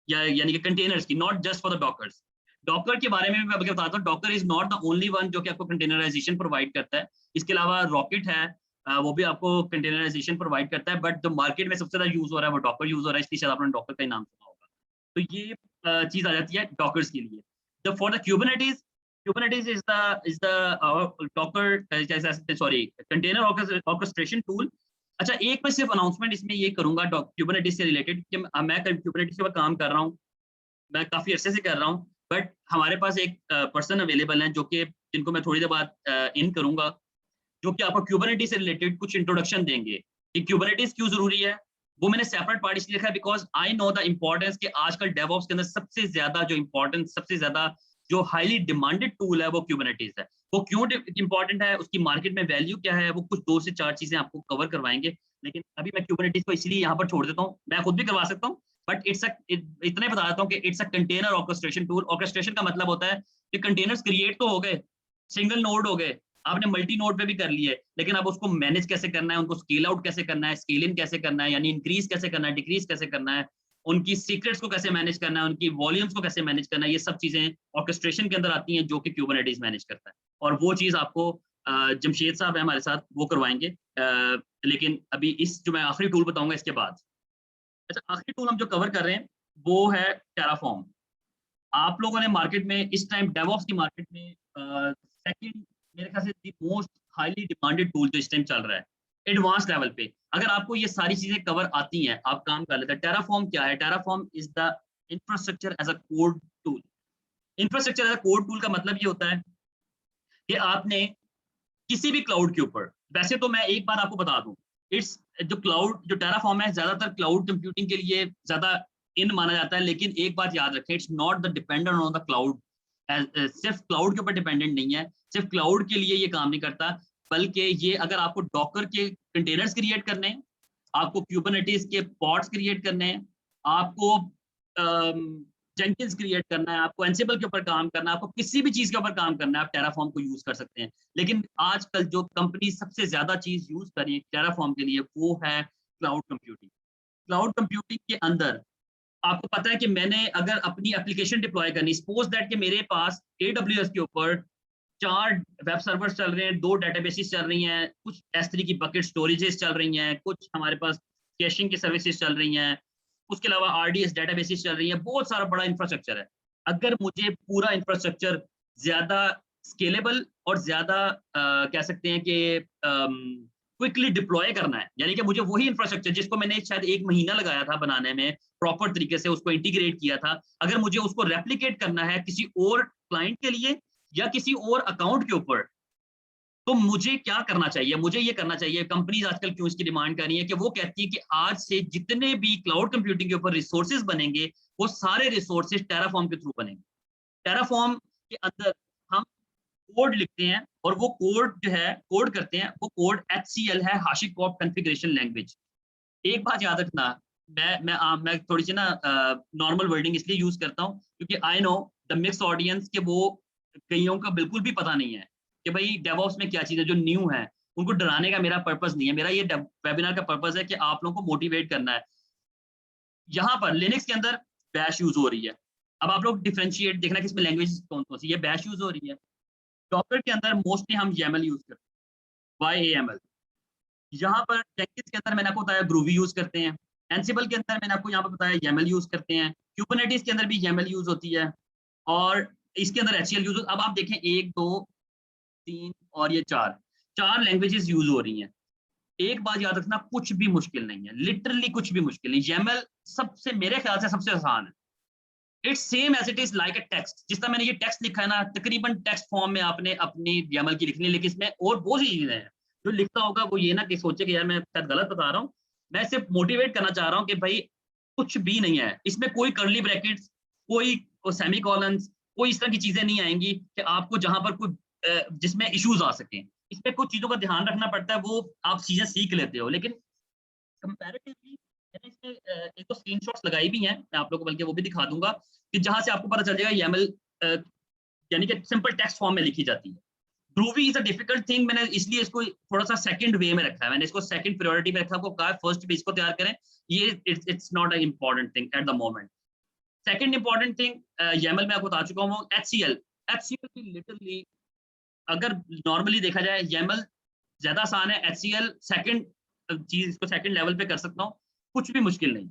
या यानी कि कंटेनर्स की, not just for the dockers. Docker के बारे में मैं आपको बताता हूँ, Docker is not the only one जो कि आपको कंटेनराइजेशन प्रोवाइड करता है। इसके अलावा रॉकेट है, वो भी आपको कंटेनराइजेशन प्रोवाइड करता है, बट जो मार्केट में सबसे ज्यादा यूज हो रहा है वो डॉकर यूज हो रहा है, इसलिए शायद आपने डॉकर का ही नाम सुना होगा। तो ये चीज आ जाती है डॉकर्स के लिए। The for the Kubernetes is the Docker, sorry, container orchestration tool. अच्छा, एक मैं सिर्फ अनाउंसमेंट इसमें ये करूंगा Kubernetes से रिलेटेड कि मैं Kubernetes के ऊपर काम कर रहा हूँ, मैं काफी अरसे से कर रहा हूँ, बट हमारे पास एक पर्सन अवेलेबल है जो कि जिनको मैं थोड़ी देर बाद इन करूंगा, जो कि आपको Kubernetes से रिलेटेड कुछ इंट्रोडक्शन देंगे कि Kubernetes क्यों जरूरी है। वो मैंने सेपरेट पार्ट इसलिए लिखा है because I know the importance कि आजकल डेवऑप्स के अंदर सबसे ज्यादा जो इंपॉर्टेंस, सबसे ज्यादा जो हाईली डिमांडेड टूल है वो Kubernetes है। वो क्यों इंपॉर्टेंट है, उसकी मार्केट में वैल्यू क्या है, वो कुछ 2 से 4 चीजें आपको कवर करवाएंगे। लेकिन अभी मैं Kubernetes को इसलिए यहाँ पर छोड़ देता हूँ, मैं खुद भी करवा सकता हूँ, बट इतना ही बता देता हूँ कि it's a container orchestration tool. Orchestration का मतलब होता है कि कंटेनर्स क्रिएट तो हो गए, सिंगल नोड हो गए, आपने मल्टी नोड पे भी कर लिए, लेकिन अब उसको मैनेज कैसे करना है, उनको स्केल आउट कैसे करना है, स्केल इन कैसे करना है, यानी इंक्रीज कैसे करना है, डिक्रीज कैसे करना है, उनकी सीक्रेट्स को कैसे मैनेज करना है, उनकी वॉल्यूम्स को कैसे मैनेज करना है, ये सब चीजें ऑर्केस्ट्रेशन के अंदर आती हैं जो कि Kubernetes मैनेज करता है। और वो चीज आपको जमशेद साहब है हमारे साथ, वो करवाएंगे। लेकिन अभी इस जो मैं आखिरी टूल बताऊंगा इसके बाद। अच्छा, आखिरी टूल हम जो कवर कर रहे हैं वो है टेराफॉर्म। आप लोगों ने मार्केट में इस टाइम डेवऑप्स की मार्केट में सेकंड, मेरे ख्याल से the most highly demanded tool जो इस टाइम चल रहा है एडवांस लेवल पे। अगर आपको ये सारी चीजें कवर आती हैं, आप काम कर लेते हैं। टेराफॉर्म क्या है? Terraform is the infrastructure as a code tool. Infrastructure as a code tool का मतलब ये होता है कि आपने किसी भी क्लाउड के ऊपर, वैसे तो मैं एक बात आपको बता दूं, इट्स जो क्लाउड, जो टेराफॉर्म है, ज्यादातर क्लाउड कंप्यूटिंग के लिए ज्यादा इन माना जाता है। लेकिन एक बात याद रखें, it's not the dependent on the cloud. सिर्फ क्लाउड के ऊपर डिपेंडेंट नहीं है, सिर्फ क्लाउड के लिए ये काम नहीं करता, बल्कि ये अगर आपको डॉकर के कंटेनर्स क्रिएट करने हैं, आपको Kubernetes के पॉड्स क्रिएट करने हैं, आपको जेंकिंस क्रिएट करना है, आपको एंसिबल के ऊपर काम करना है, आपको किसी भी चीज के ऊपर काम करना है, आप टेराफॉर्म को यूज कर सकते हैं। लेकिन आजकल जो कंपनी सबसे ज्यादा चीज यूज कर रही है टेराफॉर्म के लिए वो है क्लाउड कंप्यूटिंग। क्लाउड कंप्यूटिंग के अंदर आपको पता है कि मैंने अगर अपनी एप्लीकेशन डिप्लॉय करनी, सपोज दैट कि मेरे पास AWS के ऊपर 4 वेब सर्वर्स चल रहे हैं, 2 डेटाबेसेस चल रही हैं, कुछ S3 की बकेट स्टोरेजेस चल रही हैं, कुछ हमारे पास कैशिंग की सर्विसेज चल रही हैं, उसके अलावा RDS डेटाबेसेस चल रही हैं, बहुत सारा बड़ा इंफ्रास्ट्रक्चर है। अगर मुझे पूरा इंफ्रास्ट्रक्चर ज्यादा स्केलेबल और ज्यादा कह सकते हैं कि क्विकली डिप्लॉय करना है, यानी कि मुझे वही इंफ्रास्ट्रक्चर जिसको मैंने शायद 1 महीना लगाया था बनाने में, प्रॉपर तरीके से उसको इंटीग्रेट किया था, अगर मुझे उसको रेप्लिकेट करना है किसी और क्लाइंट के लिए या किसी और अकाउंट के ऊपर, तो मुझे क्या करना चाहिए? मुझे ये करना चाहिए, कंपनीज आजकल क्यों इसकी डिमांड कर रही है कि वो कहती है कि आज से जितने भी क्लाउड कंप्यूटिंग के ऊपर रिसोर्सेज बनेंगे, वो सारे रिसोर्सेज टेराफॉर्म के थ्रू बनेंगे। टेराफॉर्म के अंदर हम कोड लिखते हैं और वो कोड जो है कोड करते हैं, वो कोड HCL है, हाशिकॉर्प कॉन्फ़िगरेशन लैंग्वेज। एक बात याद रखना, मैं थोड़ी सी ना नॉर्मल वर्डिंग इसलिए यूज करता हूँ क्योंकि I know the mix audience के वो कईयों का बिल्कुल भी पता नहीं है कि भाई डेवऑप्स में क्या चीज है, जो न्यू है उनको डराने का मेरा पर्पस नहीं है। मेरा ये वेबिनार का पर्पस है कि आप लोगों को मोटिवेट करना है। यहाँ पर लिनक्स के अंदर बैश यूज हो रही है। अब आप लोग डिफरेंशिएट देखना कि इसमें लैंग्वेज कौन कौन सी, ये बैश यूज हो रही है। डॉकर के अंदर मोस्टली हम YAML यूज करते हैं, YAML। यहाँ पर जेंकिंस के अंदर मैंने आपको बताया ग्रूवी यूज करते हैं, एंसिबल के अंदर मैंने आपको यहाँ पर बताया YAML यूज करते हैं, क्यूबरनेटिस के अंदर भी YAML यूज होती है, और इसके अंदर HCL यूज। अब आप देखें 1 2 3 और ये 4 लैंग्वेजेस यूज हो रही हैं। एक बात याद रखना, कुछ भी मुश्किल नहीं है, लिटरली कुछ भी मुश्किल नहीं। YAML सबसे, मेरे ख्याल से सबसे आसान है। It's same as it is like a text. जिस तरह मैंने ये टेक्स्ट लिखा है ना, तकरीबन टेक्स्ट फॉर्म में आपने अपनी YAML की लिखनी है, लेकिन इसमें और बहुत सी चीजें हैं। जो लिखता होगा वो ये ना कि सोचे कि यार मैं शायद गलत बता रहा हूँ। मैं सिर्फ मोटिवेट करना चाह रहा हूँ कि भाई कुछ भी नहीं है इसमें, कोई कर्ली ब्रैकेट्स, कोई सेमी कॉलन्स, कोई इस तरह की चीजें नहीं आएंगी कि आपको जहां पर कोई जिसमें इश्यूज आ सकें। इसमें कुछ चीजों का ध्यान रखना पड़ता है, वो आप चीजें सीख लेते हो, लेकिन कंपैरेटिवली मैंने इसमें एक तो स्क्रीनशॉट्स लगाई भी हैं, मैं आप लोगों को बल्कि वो भी दिखा दूंगा कि जहां से आपको पता चल जाएगा YAML यानी कि सिंपल टेक्स्ट फॉर्म में लिखी जाती है। Groovy is a difficult thing, मैंने इसलिए इसको थोड़ा सा सेकंड वे में रखा है, मैंने इसको सेकंड प्रायोरिटी में रखा, आपको कहा फर्स्ट पे इसको तैयार करें। ये it's not a important thing at the moment. Second important thing YAML में आपको बता चुका हूँ, HCL। HCL की लिटरली अगर नॉर्मली देखा जाए YAML ज्यादा आसान है, HCL सेकंड चीज, इसको सेकंड लेवल पे कर सकता हूँ, कुछ भी मुश्किल नहीं।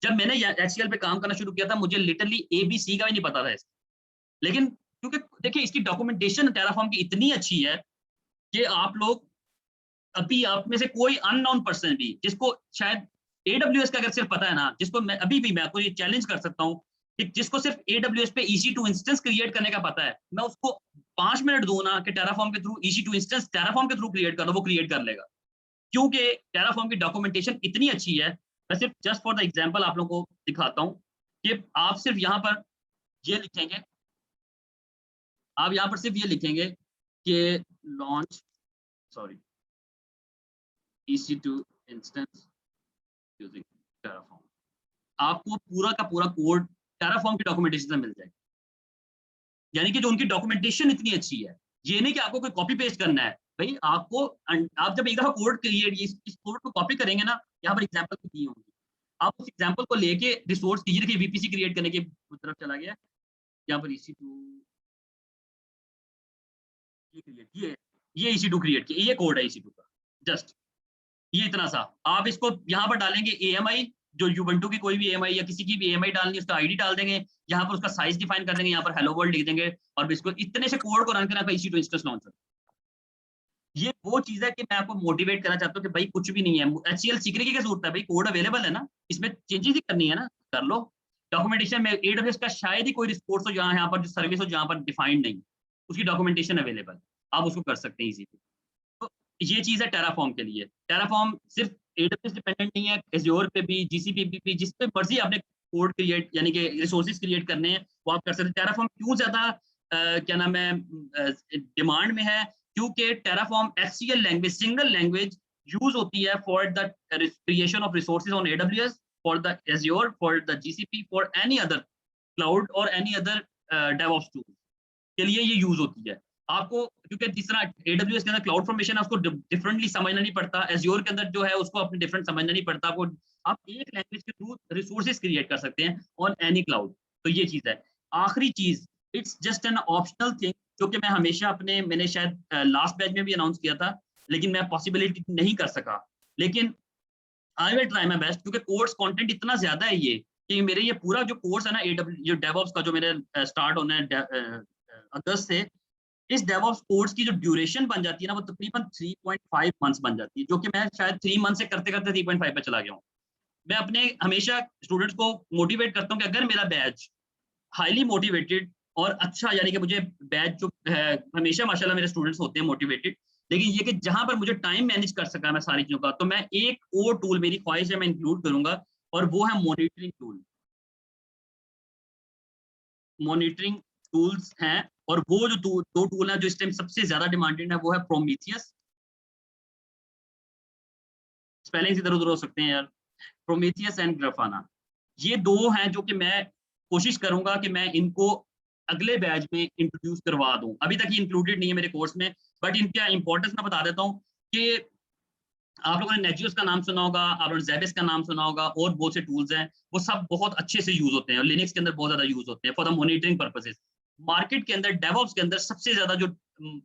जब मैंने HCL पे काम करना शुरू किया था, मुझे लिटरली ABC का भी नहीं पता था इसका। लेकिन क्योंकि देखिए इसकी डॉक्यूमेंटेशन टेराफॉर्म की इतनी अच्छी है कि आप लोग, अभी आप में से कोई अननोन पर्सन भी जिसको शायद AWS का अगर सिर्फ पता है ना, जिसको मैं अभी भी मैं आपको ये चैलेंज कर सकता हूँ कि जिसको सिर्फ AWS पे EC2 इंस्टेंस क्रिएट करने का पता है, मैं उसको 5 मिनट दूं ना कि टेराफॉर्म के थ्रू EC2 इंस्टेंस टेराफॉर्म के थ्रू क्रिएट कर दो, वो क्रिएट कर लेगा। क्योंकि टेराफॉर्म की डॉक्यूमेंटेशन इतनी अच्छी है। मैं सिर्फ जस्ट फॉर द एग्जांपल आप लोगों को दिखाता हूँ कि आप सिर्फ यहाँ पर ये लिखेंगे, आप यहाँ पर सिर्फ ये लिखेंगे कि launch, sorry, EC2 instance using Terraform, आपको पूरा का पूरा कोड टेराफॉर्म की डॉक्यूमेंटेशन से मिल जाएगा। यानी कि जो उनकी डॉक्यूमेंटेशन इतनी अच्छी है, ये नहीं कि आपको कोई कॉपी पेस्ट करना है भाई, आपको आप जब एक दफा कोड क्रिएट, इस कोड को कॉपी करेंगे ना, यहाँ पर एग्जांपल भी दी होंगी, आप उस एग्जांपल को लेके रिसोर्स कीजिए। देखिए VPC क्रिएट करने की तरफ चला गया, यहाँ पर EC2 ये EC2 क्रिएट किया, ये कोड है EC2 का, जस्ट ये इतना सा। आप इसको यहाँ पर डालेंगे AMI, जो Ubuntu की कोई भी AMI या किसी की भी AMI डालनी है, उसका ID डाल देंगे, यहाँ पर उसका साइज डिफाइन कर देंगे, यहाँ पर हेलो वर्ल्ड लिख देंगे, और इसको इतने से कोड को रन करना EC2 इंस्टेंस लॉन्चर। ये वो चीज है कि मैं आपको मोटिवेट करना चाहता हूँ कि भाई कुछ भी नहीं है, HCL सीखने की क्या जरूरत है भाई, कोड अवेलेबल है ना, इसमें चेंजेस ही करनी है ना, कर लो। डॉक्यूमेंटेशन में AWS का शायद ही कोई रिसोर्स हो जहाँ यहाँ पर जो सर्विस हो जहाँ पर डिफाइंड नहीं, उसकी डॉक्यूमेंटेशन अवेलेबल, आप उसको कर सकते हैं इजीली। तो ये चीज है टेराफॉर्म के लिए। टेराफॉर्म सिर्फ AWS डिपेंडेंट नहीं है, Azure पे भी, GCP पे भी, जिस पे मर्जी आपने कोड क्रिएट यानी कि रिसोर्सेज क्रिएट करने हैं वो आप कर सकते हैं। टेराफॉर्म क्यों ज्यादा क्या नाम है डिमांड में है, क्योंकि Terraform HCL language, single language use होती है for the creation of resources on AWS, for the Azure, for the GCP, for any other cloud और एनी अदर डेवऑप्स टूल के लिए ये यूज होती है। आपको क्योंकि जिस तरह AWS के अंदर क्लाउड फॉर्मेशन है उसको डिफरेंटली समझना नहीं पड़ता, Azure के अंदर जो है उसको अपने डिफरेंट समझना नहीं पड़ता आपको, आप एक लैंग्वेज के थ्रू रिसोर्सेज क्रिएट कर सकते हैं ऑन एनी क्लाउड। तो ये चीज है। आखिरी चीज, it's just an optional thing, जो कि मैं हमेशा अपने, मैंने शायद लास्ट बैच में भी अनाउंस किया था, लेकिन मैं पॉसिबिलिटी नहीं कर सका, लेकिन I will try my best, क्योंकि कोर्स कंटेंट इतना ज्यादा है ये कि मेरे ये पूरा जो कोर्स है ना जो डेवऑप्स का, जो मेरे स्टार्ट होना है अगस्त से, इस डेवऑप्स कोर्स की जो ड्यूरेशन बन जाती है ना वो तकरीबन 3.5 मंथ्स बन जाती है, जो कि मैं शायद 3 मंथ से करते करते 3.5 पे चला गया हूँ। मैं अपने हमेशा स्टूडेंट्स को मोटिवेट करता हूँ कि अगर मेरा बैच हाईली मोटिवेटेड और अच्छा, यानी कि मुझे बैच जो है, हमेशा माशाल्लाह मेरे स्टूडेंट्स होते हैं मोटिवेटेड, लेकिन ये कि जहां पर मुझे टाइम मैनेज कर सका मैं सारी चीजों का, तो मैं एक और टूल, मेरी ख्वाहिश है, मैं इंक्लूड करूंगा, और वो है मॉनिटरिंग टूल। मॉनिटरिंग टूल्स हैं, और वो जो दो टूल हैं जो इस टाइम सबसे ज्यादा डिमांडेड है, वो है प्रोमीथियस, स्पेलिंग इधर उधर हो सकते हैं यार, प्रोमीथियस एंड ग्राफाना। ये दो हैं जो कि मैं कोशिश करूंगा कि मैं इनको अगले बैच में इंट्रोड्यूस करवा दूं। अभी तक ये इंक्लूडेड नहीं है मेरे कोर्स में, बट इनका इंपॉर्टेंस मैं बता देता हूँ कि आप लोगों ने नेजियोस का नाम सुना होगा, आप लोगों ने जेबिस का नाम सुना होगा, और बहुत से टूल्स हैं, वो सब बहुत अच्छे से यूज होते हैं, और लिनक्स के अंदर बहुत ज्यादा यूज होते हैं for the monitoring purposes. Market के अंदर डेवऑप्स के अंदर सबसे ज्यादा जो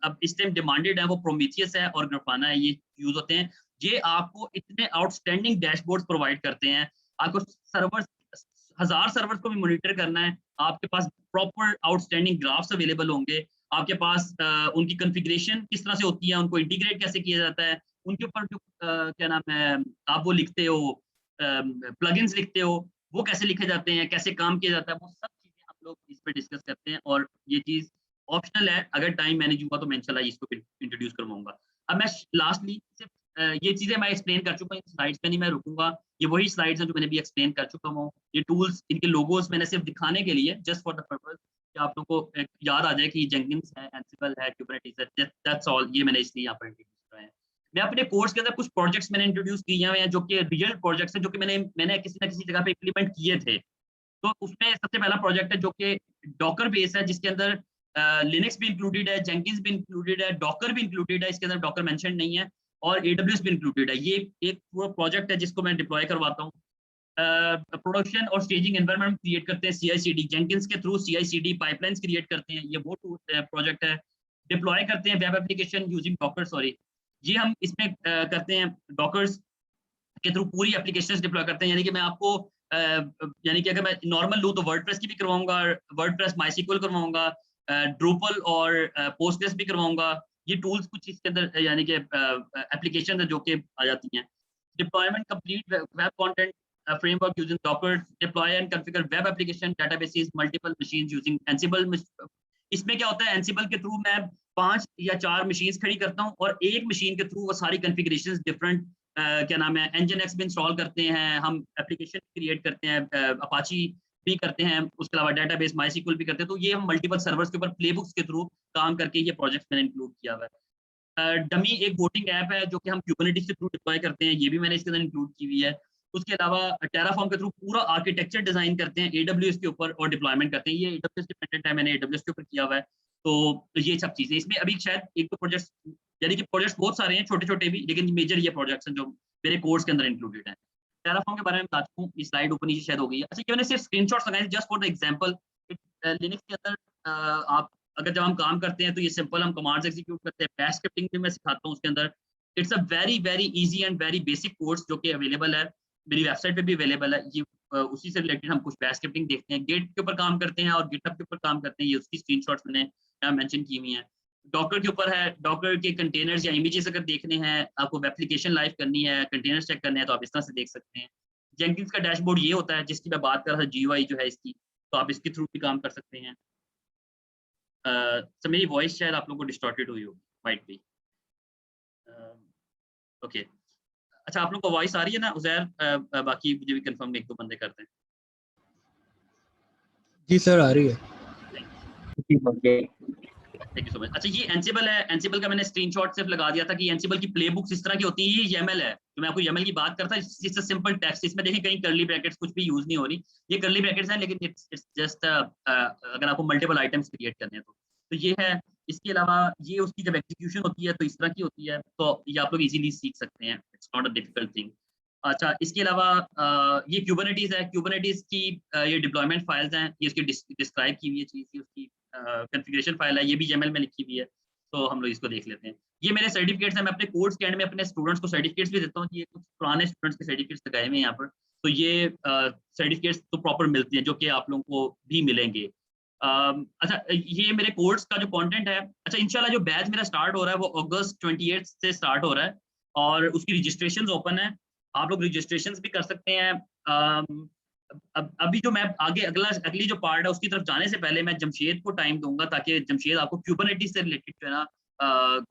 अब इस टाइम डिमांडेड है वो प्रोमीथियस है और ग्राफाना है, ये यूज होते हैं। ये आपको इतने आउटस्टैंडिंग डैशबोर्ड्स प्रोवाइड करते हैं, आपको सर्वर 1000 सर्वर्स को भी मॉनिटर करना है, आपके पास प्रॉपर आउटस्टैंडिंग ग्राफ्स अवेलेबल होंगे, आपके पास उनकी कॉन्फ़िगरेशन किस तरह से होती है, उनको इंटीग्रेट कैसे किया जाता है, उनके ऊपर जो क्या नाम है आप वो लिखते हो, प्लगइन्स लिखते हो, वो कैसे लिखे जाते हैं, कैसे काम किया जाता है, वो सब चीजें हम लोग इस पे डिस्कस करते हैं। और ये चीज ऑप्शनल है, अगर टाइम मैनेज हुआ तो मैं इंशाल्लाह इसको इंट्रोड्यूस करवाऊंगा। अब मैं लास्टली सिर्फ ये चीजें मैं एक्सप्लेन कर चुका हूँ, स्लाइड्स पे नहीं मैं रुकूंगा, ये वही स्लाइड्स हैं जो मैंने भी एक्सप्लेन कर चुका हूँ। ये टूल्स, इनके लोगोस मैंने सिर्फ दिखाने के लिए, जस्ट फॉर द पर्पस कि आप लोगों को याद आ जाए कि जेंकिंस है, एंसिबल है, कुबरनेटिस है, दैट्स ऑल। ये मैंने इसलिए यहाँ पर इंट्रोड्यूस कराया है। मैं अपने कोर्स के अंदर कुछ प्रोजेक्ट्स मैंने इंट्रोड्यूस किए हुए हैं जो कि रियल प्रोजेक्ट्स हैं, जो कि मैंने किसी ना किसी जगह पे इम्प्लीमेंट किए थे। तो उसमें सबसे पहला प्रोजेक्ट है जो कि डॉकर बेस है, जिसके अंदर लिनक्स भी इंक्लूडेड है, जेंकिंस भी इंक्लूडेड है, डॉकर भी इंक्लूडेड है, इसके अंदर डॉकर मेंशन नहीं है, और एडब्ल्यूएस भी इंक्लूडेड है। ये एक पूरा प्रोजेक्ट है जिसको मैं डिप्लॉय करवाता हूँ। प्रोडक्शन और स्टेजिंग एनवायरनमेंट क्रिएट करते हैं CI/CD जेंकिंस के थ्रू, CI/CD पाइपलाइंस क्रिएट करते हैं, ये वो प्रोजेक्ट है। डिप्लॉय करते हैं web application using Docker, sorry, ये हम इसमें करते हैं डॉकर्स के थ्रू पूरी एप्लीकेशंस डिप्लॉय करते हैं। यानी कि मैं आपको यानी कि अगर मैं नॉर्मल लूँ तो वर्डप्रेस की भी करवाऊंगा, वर्डप्रेस माइस्क्ल करवाऊंगा, ड्रूपल और पोस्टग्रेस भी करवाऊंगा। ये टूल्स कुछ इसके अंदर यानी कि एप्लीकेशन है जो कि आ जाती हैं। Deployment complete web content framework using Docker, deploy and configure web application databases, multiple machines using Ansible। इसमें क्या होता है, Ansible के थ्रू मैं 5 या 4 मशीन्स खड़ी करता हूँ और एक मशीन के थ्रू वो सारी कॉन्फ़िगरेशंस डिफरेंट क्या नाम है Nginx भी इंस्टॉल करते हैं, हम एप्लीकेशन क्रिएट करते हैं, अपाची भी करते हैं, उसके अलावा डेटाबेस माइस्क्ल भी करते हैं। तो ये हम मल्टीपल सर्वर्स के ऊपर प्लेबुक्स के थ्रू काम करके ये प्रोजेक्ट मैंने इंक्लूड किया हुआ है। डमी एक वोटिंग ऐप है जो कि हम कुबरनेटिस के थ्रू डिप्लॉय करते हैं, ये भी मैंने इसके अंदर इंक्लूड की हुई है। उसके अलावा टेराफॉर्म के थ्रू पूरा आर्किटेक्चर डिजाइन करते हैं AWS के ऊपर और डिप्लॉयमेंट करते हैं, ये AWS डिपेंडेंट है, मैंने AWS के ऊपर किया हुआ है। तो ये सब चीजें इसमें अभी शायद एक दो प्रोजेक्ट्स, यानी कि प्रोजेक्ट्स बहुत सारे हैं छोटे छोटे भी, लेकिन मेजर ये प्रोजेक्ट्स हैं जो मेरे कोर्स के अंदर इंक्लूडेड है। टेराफॉर्म के बारे में बता चुका हूँ, इस स्लाइड ऊपर नीचे शायद हो गई है। अच्छा, ये मैंने सिर्फ स्क्रीनशॉट्स लगाए just for the example. Linux के अंदर आप अगर जब हम काम करते हैं तो ये सिंपल हम कमांड्स एग्जीक्यूट करते हैं, बैश स्क्रिप्टिंग भी मैं सिखाता हूँ उसके अंदर। It's a very very easy and very basic course जो कि अवेलेबल है, मेरी वेबसाइट पे भी अवेलेबल है। ये उसी से रिलेटेड हम कुछ बैश स्क्रिप्टिंग देखते हैं, गेट के ऊपर काम करते हैं और गिटहब के ऊपर काम करते हैं, ये उसकी स्क्रीनशॉट्स मैंने मेंशन की हुई हैं। डॉकर के ऊपर है, डॉकर के कंटेनर्स या इमेजेस अगर देखने हैं, आपको एप्लीकेशन लाइव करनी है, कंटेनर्स चेक करने हैं, तो आप इस तरह से देख सकते हैं। जेंकिंस का डैशबोर्ड ये होता है जिसकी मैं बात कर रहा था, GUI जो है इसकी, तो आप इसके थ्रू भी काम कर सकते हैं। तो मेरी वॉइस शायद आप लोगों को डिस्टॉर्टेड हुई होगी, माइट बी। ओके, अच्छा आप लोग को वॉइस आ रही है ना उजैर? बाकी मुझे भी कंफर्म एक दो बंदे करते हैं। जी सर, आ रही है। Thank you so much. अच्छा, ये एंसिबल है, एंसिबल का मैंने स्क्रीनशॉट सिर्फ लगा दिया था कि एंसिबल की प्लेबुक्स इस तरह की होती है। ये YAML है, तो मैं आपको YAML की बात करता, इट्स सिंपल टेक्स्ट, इसमें देखें कहीं कर्ली ब्रैकेट्स कुछ भी यूज नहीं हो रही, ये कर्ली ब्रैकेट्स हैं, लेकिन इट्स जस्ट अगर आपको मल्टीपल आइटम्स क्रिएट करने हैं तो ये है। इसके अलावा ये उसकी जब एग्जीक्यूशन होती है तो इस तरह की होती है, तो ये आप लोग इजीली सीख सकते हैं, it's not a difficult thing. अच्छा, इसके अलावा ये क्यूबरनेटिस है, क्यूबरनेटिस की ये डिप्लॉयमेंट फाइल्स हैं, ये उसकी डिस्क्राइब की हुई है चीज़, ये उसकी कॉन्फ़िगरेशन फाइल है, ये भी YAML में लिखी हुई है, तो हम लोग इसको देख लेते हैं। ये मेरे सर्टिफिकेट्स हैं, मैं अपने कोर्स के एंड में अपने स्टूडेंट्स को सर्टिफिकेट्स भी देता हूँ। ये कुछ पुराने स्टूडेंट्स के सर्टिफिकेट्स लगाए हुए हैं यहाँ पर, तो ये सर्टिफिकेट्स तो प्रॉपर मिलती हैं जो कि आप लोगों को भी मिलेंगे। अच्छा, ये मेरे कोर्स का जो कंटेंट है, अच्छा इंशाल्लाह जो बैच मेरा स्टार्ट हो रहा है वो अगस्त 28 से स्टार्ट हो रहा है और उसकी रजिस्ट्रेशन ओपन है, आप लोग रजिस्ट्रेशन भी कर सकते हैं। अब अभी जो मैं आगे अगली जो पार्ट है उसकी तरफ जाने से पहले मैं जमशेद को टाइम दूंगा, ताकि जमशेद आपको क्यूबरनेटिस से रिलेटेड जो है ना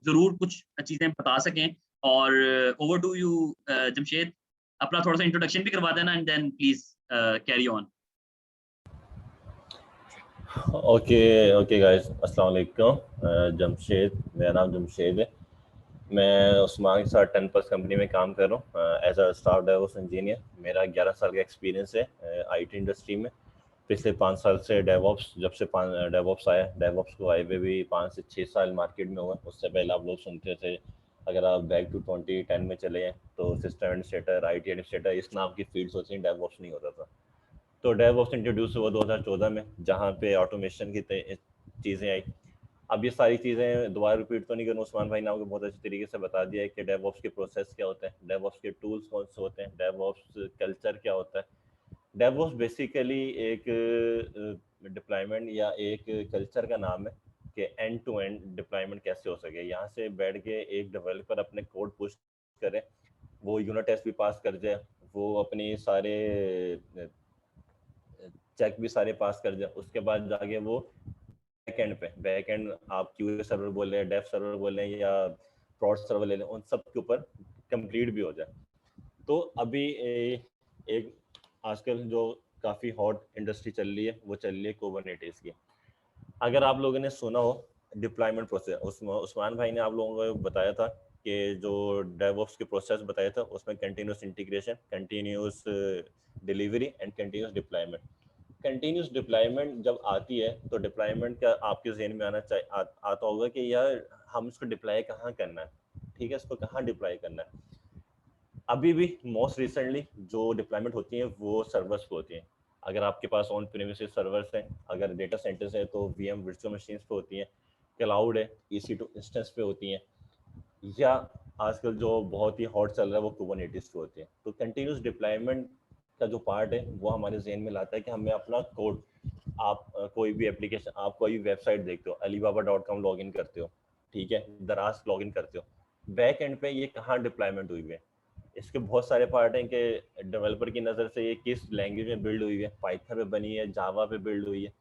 जरूर कुछ चीजें बता सकें। और ओवर टू यू जमशेद, अपना थोड़ा सा इंट्रोडक्शन भी करवा देना and then please carry on. Okay guys, अस्सलाम वालेकुम। जमशेद, मेरा नाम जमशेद है। मैं उस्मान के साथ 10+ कंपनी में काम कर रहा हूँ as a staff DevOps engineer. मेरा 11 साल का एक्सपीरियंस है IT इंडस्ट्री में। पिछले 5 साल से डेवऑप्स, जब से डेवऑप्स आया, डेवऑप्स को आए हुए भी 5 से 6 साल मार्केट में हुआ। उससे पहले आप लोग सुनते थे, अगर आप बैक टू 2010 में चले हैं तो सिस्टम एडमिनिस्ट्रेटर, IT एडमिनिस्ट्रेटर, इस नाम की फील्ड्स होती हैं, डेवऑप्स नहीं होता था। तो डेवऑप्स इंट्रोड्यूस हुआ 2014 में, जहाँ पे ऑटोमेशन की चीज़ें आई। अब ये सारी चीज़ें दोबारा रिपीट तो नहीं करूँ, उस्मान भाई ने आपको बहुत अच्छी तरीके से बता दिया है कि डेवऑप्स के प्रोसेस क्या होते हैं, डेवऑप्स के टूल्स कौन से होते हैं, डेवऑप्स कल्चर क्या होता है। डेवऑप्स बेसिकली एक डिप्लॉयमेंट या एक कल्चर का नाम है कि एंड टू एंड डिप्लॉयमेंट कैसे हो सके। यहाँ से बैठ के एक डेवलपर अपने कोड पुश करे, वो यूनिट टेस्ट भी पास कर जाए, वो अपनी सारे चेक भी सारे पास कर जाए, उसके बाद जाके वो बैक एंड आप क्यूए सर्वर बोल रहे हैं, डेव सर्वर बोल रहे हैं या प्रॉड सर्वर ले लें, उन सब के ऊपर कंप्लीट भी हो जाए। तो अभी एक आजकल जो काफ़ी हॉट इंडस्ट्री चल रही है वो चल रही है कुबरनेटिस की। अगर आप लोगों ने सुना हो डिप्लॉयमेंट प्रोसेस, उस्मान भाई ने आप लोगों को बताया था कि जो डेवऑप्स के प्रोसेस बताया था उसमें continuous integration, continuous delivery and continuous deployment. Continuous deployment जब आती है तो डिप्लॉयमेंट का आपके जहन में आता होगा कि यार हम इसको डिप्लॉय कहाँ करना है, ठीक है, इसको कहाँ डिप्लॉय करना है। अभी भी मोस्ट रिसेंटली जो डिप्लॉयमेंट होती है वो सर्वर्स पे होती हैं। अगर आपके पास ऑन प्रीमिसेस सर्वर्स हैं, अगर डेटा सेंटर्स हैं तो वीएम वर्चुअल मशीन्स पे होती हैं, क्लाउड है EC2 इंस्टेंस पे होती हैं, या आजकल जो बहुत ही हॉट चल रहा है वो कुबरनेटिस पे होती है। तो कंटिन्यूस डिप्लॉयमेंट का जो पार्ट है वो हमारे जहन में लाता है कि हमें अपना कोड, आप कोई भी एप्लीकेशन, आप कोई भी वेबसाइट देखते हो, alibaba.com लॉग इन करते हो, ठीक है, दराज लॉग इन करते हो, बैक एंड पे ये कहाँ डिप्लॉयमेंट हुई है। इसके बहुत सारे पार्ट हैं कि डेवलपर की नज़र से ये किस लैंग्वेज में बिल्ड हुई है, पाइथन पे बनी है, जावा पे बिल्ड हुई है।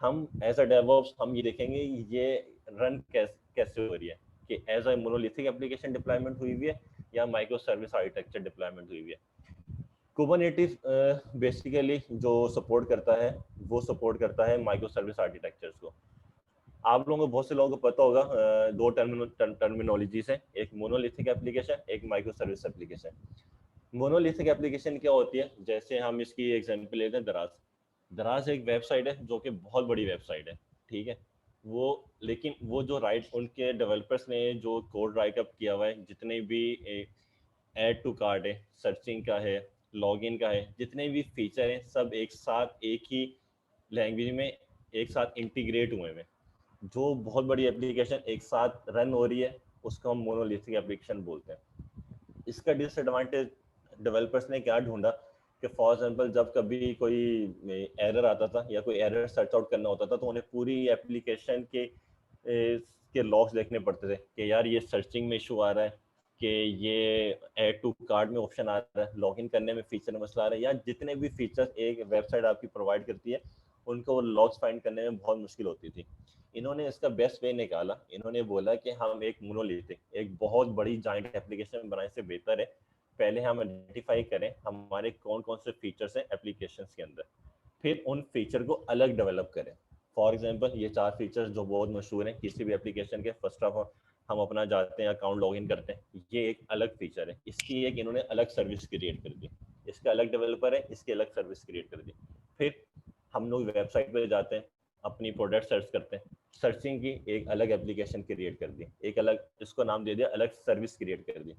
हम एज अ डेवऑप्स हम ये देखेंगे ये रन कैसे हो रही है, कि as a monolithic application deployment हुई हुई है या माइक्रो सर्विस आर्किटेक्चर डिप्लॉयमेंट हुई हुई है। कुबरनेटिस बेसिकली जो सपोर्ट करता है वो सपोर्ट करता है माइक्रो सर्विस आर्किटेक्चर्स को। आप लोगों को, बहुत से लोगों को पता होगा दो टर्मिनोलॉजीज हैं, एक मोनोलिथिक एप्लीकेशन, एक micro service application. Monolithic application क्या होती है, जैसे हम इसकी एग्जांपल लेते हैं दराज। दराज एक वेबसाइट है जो कि बहुत बड़ी वेबसाइट है, ठीक है, वो, लेकिन वो जो राइट उनके डेवलपर्स ने जो कोड राइट अप किया हुआ है, जितने भी ऐड टू कार्ट है, सर्चिंग का है, लॉगिन का है, जितने भी फीचर हैं सब एक साथ एक ही लैंग्वेज में एक साथ इंटीग्रेट हुए हैं। जो बहुत बड़ी एप्लीकेशन एक साथ रन हो रही है उसको हम मोनोलिथिक एप्लीकेशन बोलते हैं। इसका डिसएडवांटेज डेवलपर्स ने क्या ढूंढा कि फॉर एग्जांपल जब कभी कोई एरर आता था या कोई एरर सर्च आउट करना होता था तो उन्हें पूरी एप्लीकेशन के लॉग्स देखने पड़ते थे कि यार ये सर्चिंग में इशू आ रहा है, कि ये ऐड टू कार्ट में ऑप्शन आ रहा है, लॉगिन करने में फीचर में मसला आ रहा है, या जितने भी फीचर्स एक वेबसाइट आपकी प्रोवाइड करती है उनको लॉग्स फाइंड करने में बहुत मुश्किल होती थी। इन्होंने इसका बेस्ट वे निकाला, इन्होंने बोला कि हम एक मोनोलिथिक, एक बहुत बड़ी जॉइंट एप्लीकेशन बनाने से बेहतर है पहले हम आइडेंटिफाई करें हमारे कौन कौन से फीचर्स हैं एप्लीकेशन के अंदर, फिर उन फीचर को अलग डेवलप करें। फॉर एग्जांपल ये 4 फीचर्स जो बहुत मशहूर हैं किसी भी एप्लीकेशन के, फर्स्ट ऑफ ऑल हम अपना जाते हैं अकाउंट लॉगिन करते हैं, ये एक अलग फीचर है, इसकी एक इन्होंने अलग सर्विस क्रिएट कर दी, इसका अलग डेवलपर है, इसकी अलग सर्विस क्रिएट कर दी। फिर हम लोग वेबसाइट पर जाते हैं, अपनी प्रोडक्ट सर्च करते हैं, सर्चिंग की एक अलग एप्लीकेशन क्रिएट कर दी, एक अलग, इसको नाम दे दिया, अलग सर्विस क्रिएट कर दी।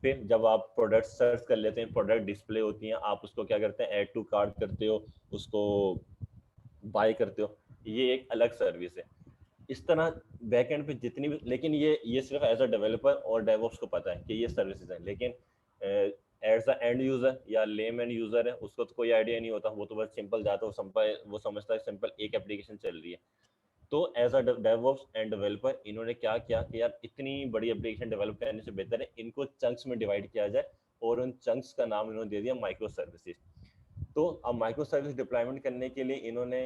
फिर जब आप प्रोडक्ट सर्च कर लेते हैं, प्रोडक्ट डिस्प्ले होती हैं, आप उसको क्या करते हैं, ऐड टू कार्ट करते हो, उसको बाय करते हो, ये एक अलग सर्विस है। इस तरह बैकएंड पे जितनी भी, लेकिन ये सिर्फ एज अ डेवलपर और डेवऑप्स को पता है कि ये सर्विसेज हैं, लेकिन एज अ एंड यूजर या लेम एंड यूजर है उसको तो कोई आइडिया नहीं होता, वो तो बस सिंपल जाता है, वो समझता है सिंपल एक एप्लीकेशन चल रही है। तो as a DevOps and developer इन्होंने क्या किया कि यार इतनी बड़ी एप्लीकेशन डेवलप करने से बेहतर है इनको चंक्स में डिवाइड किया जाए, और उन चंक्स का नाम इन्होंने दे दिया माइक्रो सर्विसेज। तो अब माइक्रो सर्विस डिप्लॉयमेंट करने के लिए इन्होंने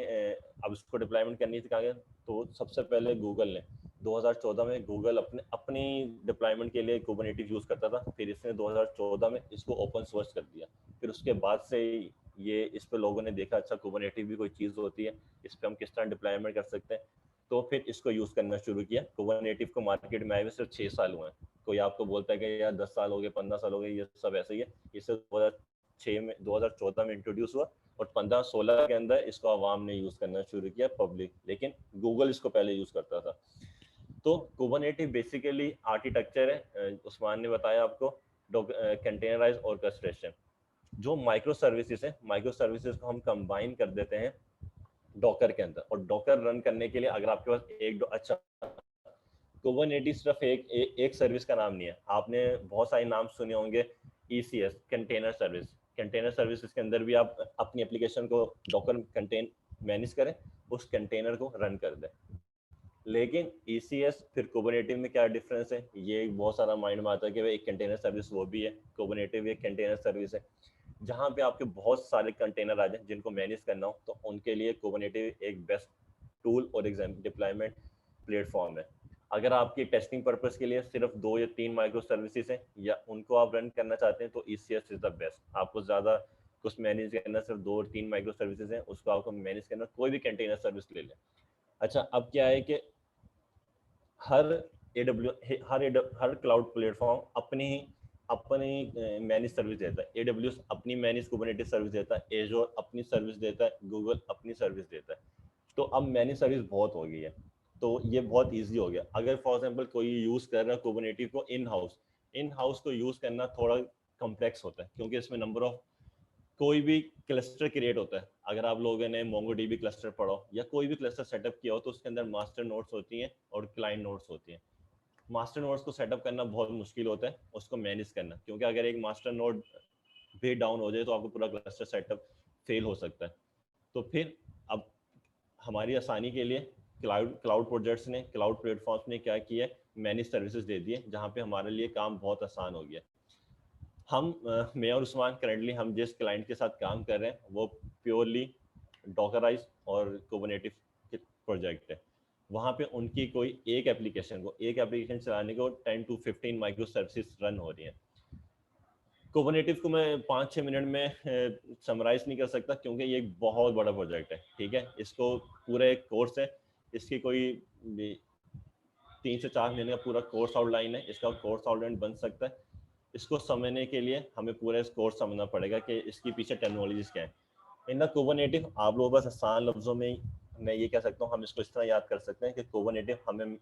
अब इसको डिप्लॉयमेंट करनी थी कहा, तो सबसे पहले गूगल ने 2014 में, गूगल अपनी डिप्लॉयमेंट के लिए कुबरनेटिस यूज़ करता था, फिर इसने 2014 में इसको ओपन सोर्स कर दिया। फिर उसके बाद से ये इस पे लोगों ने देखा अच्छा कुबरनेटिस भी कोई चीज़ होती है, इस पर हम किस तरह डिप्लॉयमेंट कर सकते हैं, तो फिर इसको यूज़ करना शुरू किया। कुबरनेटिस को मार्केट में आए हुए सिर्फ 6 साल हुए हैं। कोई आपको बोलता है कि यार 10 साल हो गए, 15 साल हो गए, ये सब ऐसे ही है। इसे 2014 में इंट्रोड्यूस हुआ और 15-16 के अंदर इसको आवाम ने यूज़ करना शुरू किया, पब्लिक, लेकिन गूगल इसको पहले यूज़ करता था। तो कुबरनेटिस बेसिकली आर्किटेक्चर है, उस्मान ने बताया आपको, कंटेनराइज ऑर्केस्ट्रेशन। जो माइक्रो सर्विसेज है, माइक्रो सर्विसेज को हम कंबाइन कर देते हैं डॉकर के अंदर। और डॉकर रन करने के लिए अगर आपके पास एक अच्छा, कुबरनेटिस सिर्फ एक सर्विस का नाम नहीं है, आपने बहुत सारे नाम सुने होंगे, ECS container service. Container service के अंदर भी आप अपनी एप्लीकेशन को डॉकर कंटेन मैनेज करें, उस कंटेनर को रन कर दें। लेकिन ECS फिर कुबरनेटिव में क्या डिफरेंस है, ये बहुत सारा माइंड में आता है कि भाई एक कंटेनर सर्विस वो भी है, कुबरनेटिव एक कंटेनर सर्विस है। जहाँ पे आपके बहुत सारे कंटेनर आ जाए जिनको मैनेज करना हो, तो उनके लिए कुबरनेटिव एक बेस्ट टूल और डिप्लॉयमेंट प्लेटफॉर्म है। अगर आपकी टेस्टिंग पर्पस के लिए सिर्फ 2 या 3 माइक्रो सर्विसेज हैं या उनको आप रन करना चाहते हैं, तो ECS इज द बेस्ट। आपको ज़्यादा कुछ मैनेज करना, सिर्फ 2 और 3 माइक्रो सर्विसेज हैं, उसको आपको मैनेज करना, कोई भी कंटेनर सर्विस ले लें। अच्छा, अब क्या है कि हर हर क्लाउड प्लेटफॉर्म अपनी मैनेज सर्विस देता है। AWS अपनी मैनेज कुबरनेटिस सर्विस देता है, एजोर अपनी सर्विस देता है, गूगल अपनी सर्विस देता है। तो अब मैनेज सर्विस बहुत हो गई है, तो ये बहुत इजी हो गया। अगर फॉर एग्जांपल कोई यूज़ कर रहा है कुबरनेटिस को इन हाउस को यूज़ करना थोड़ा कॉम्प्लेक्स होता है, क्योंकि इसमें नंबर ऑफ कोई भी क्लस्टर क्रिएट होता है। अगर आप लोगों ने MongoDB क्लस्टर पढ़ा हो या कोई भी क्लस्टर सेटअप किया हो, तो उसके अंदर मास्टर नोड्स होती हैं और क्लाइंट नोड्स होती हैं। मास्टर नोड्स को सेटअप करना बहुत मुश्किल होता है, उसको मैनेज करना, क्योंकि अगर एक मास्टर नोड भी डाउन हो जाए तो आपको पूरा क्लस्टर सेटअप फेल हो सकता है। तो फिर अब हमारी आसानी के लिए क्लाउड प्रोजेक्ट्स ने, क्लाउड प्लेटफॉर्म्स ने क्या किया, मैनेज सर्विसेज दे दिए, जहाँ पे हमारे लिए काम बहुत आसान हो गया। मैं और उस्मान करेंटली हम जिस क्लाइंट के साथ काम कर रहे हैं वो प्योरली डॉकराइज और कुबरनेटिव प्रोजेक्ट है। वहाँ पे उनकी कोई एक एप्लीकेशन चलाने को 10 to 15 माइक्रो सर्विसेज रन हो रही हैं। कुबरनेटिव को मैं 5-6 मिनट में समराइज नहीं कर सकता, क्योंकि ये एक बहुत बड़ा प्रोजेक्ट है। ठीक है, इसको पूरा एक कोर्स है, इसकी कोई 3 से 4 महीने का पूरा कोर्स आउटलाइन है, इसका कोर्स आउटलाइन बन सकता है। इसको समझने के लिए हमें पूरा इस कोर्स समझना पड़ेगा कि इसकी पीछे टेक्नोलॉजीज क्या है। इन द कुबरनेटिव आप लोगों बस आसान लफ्जों में मैं ये कह सकता हूँ, हम इसको इस तरह याद कर सकते हैं कि कुबरनेटिव हमें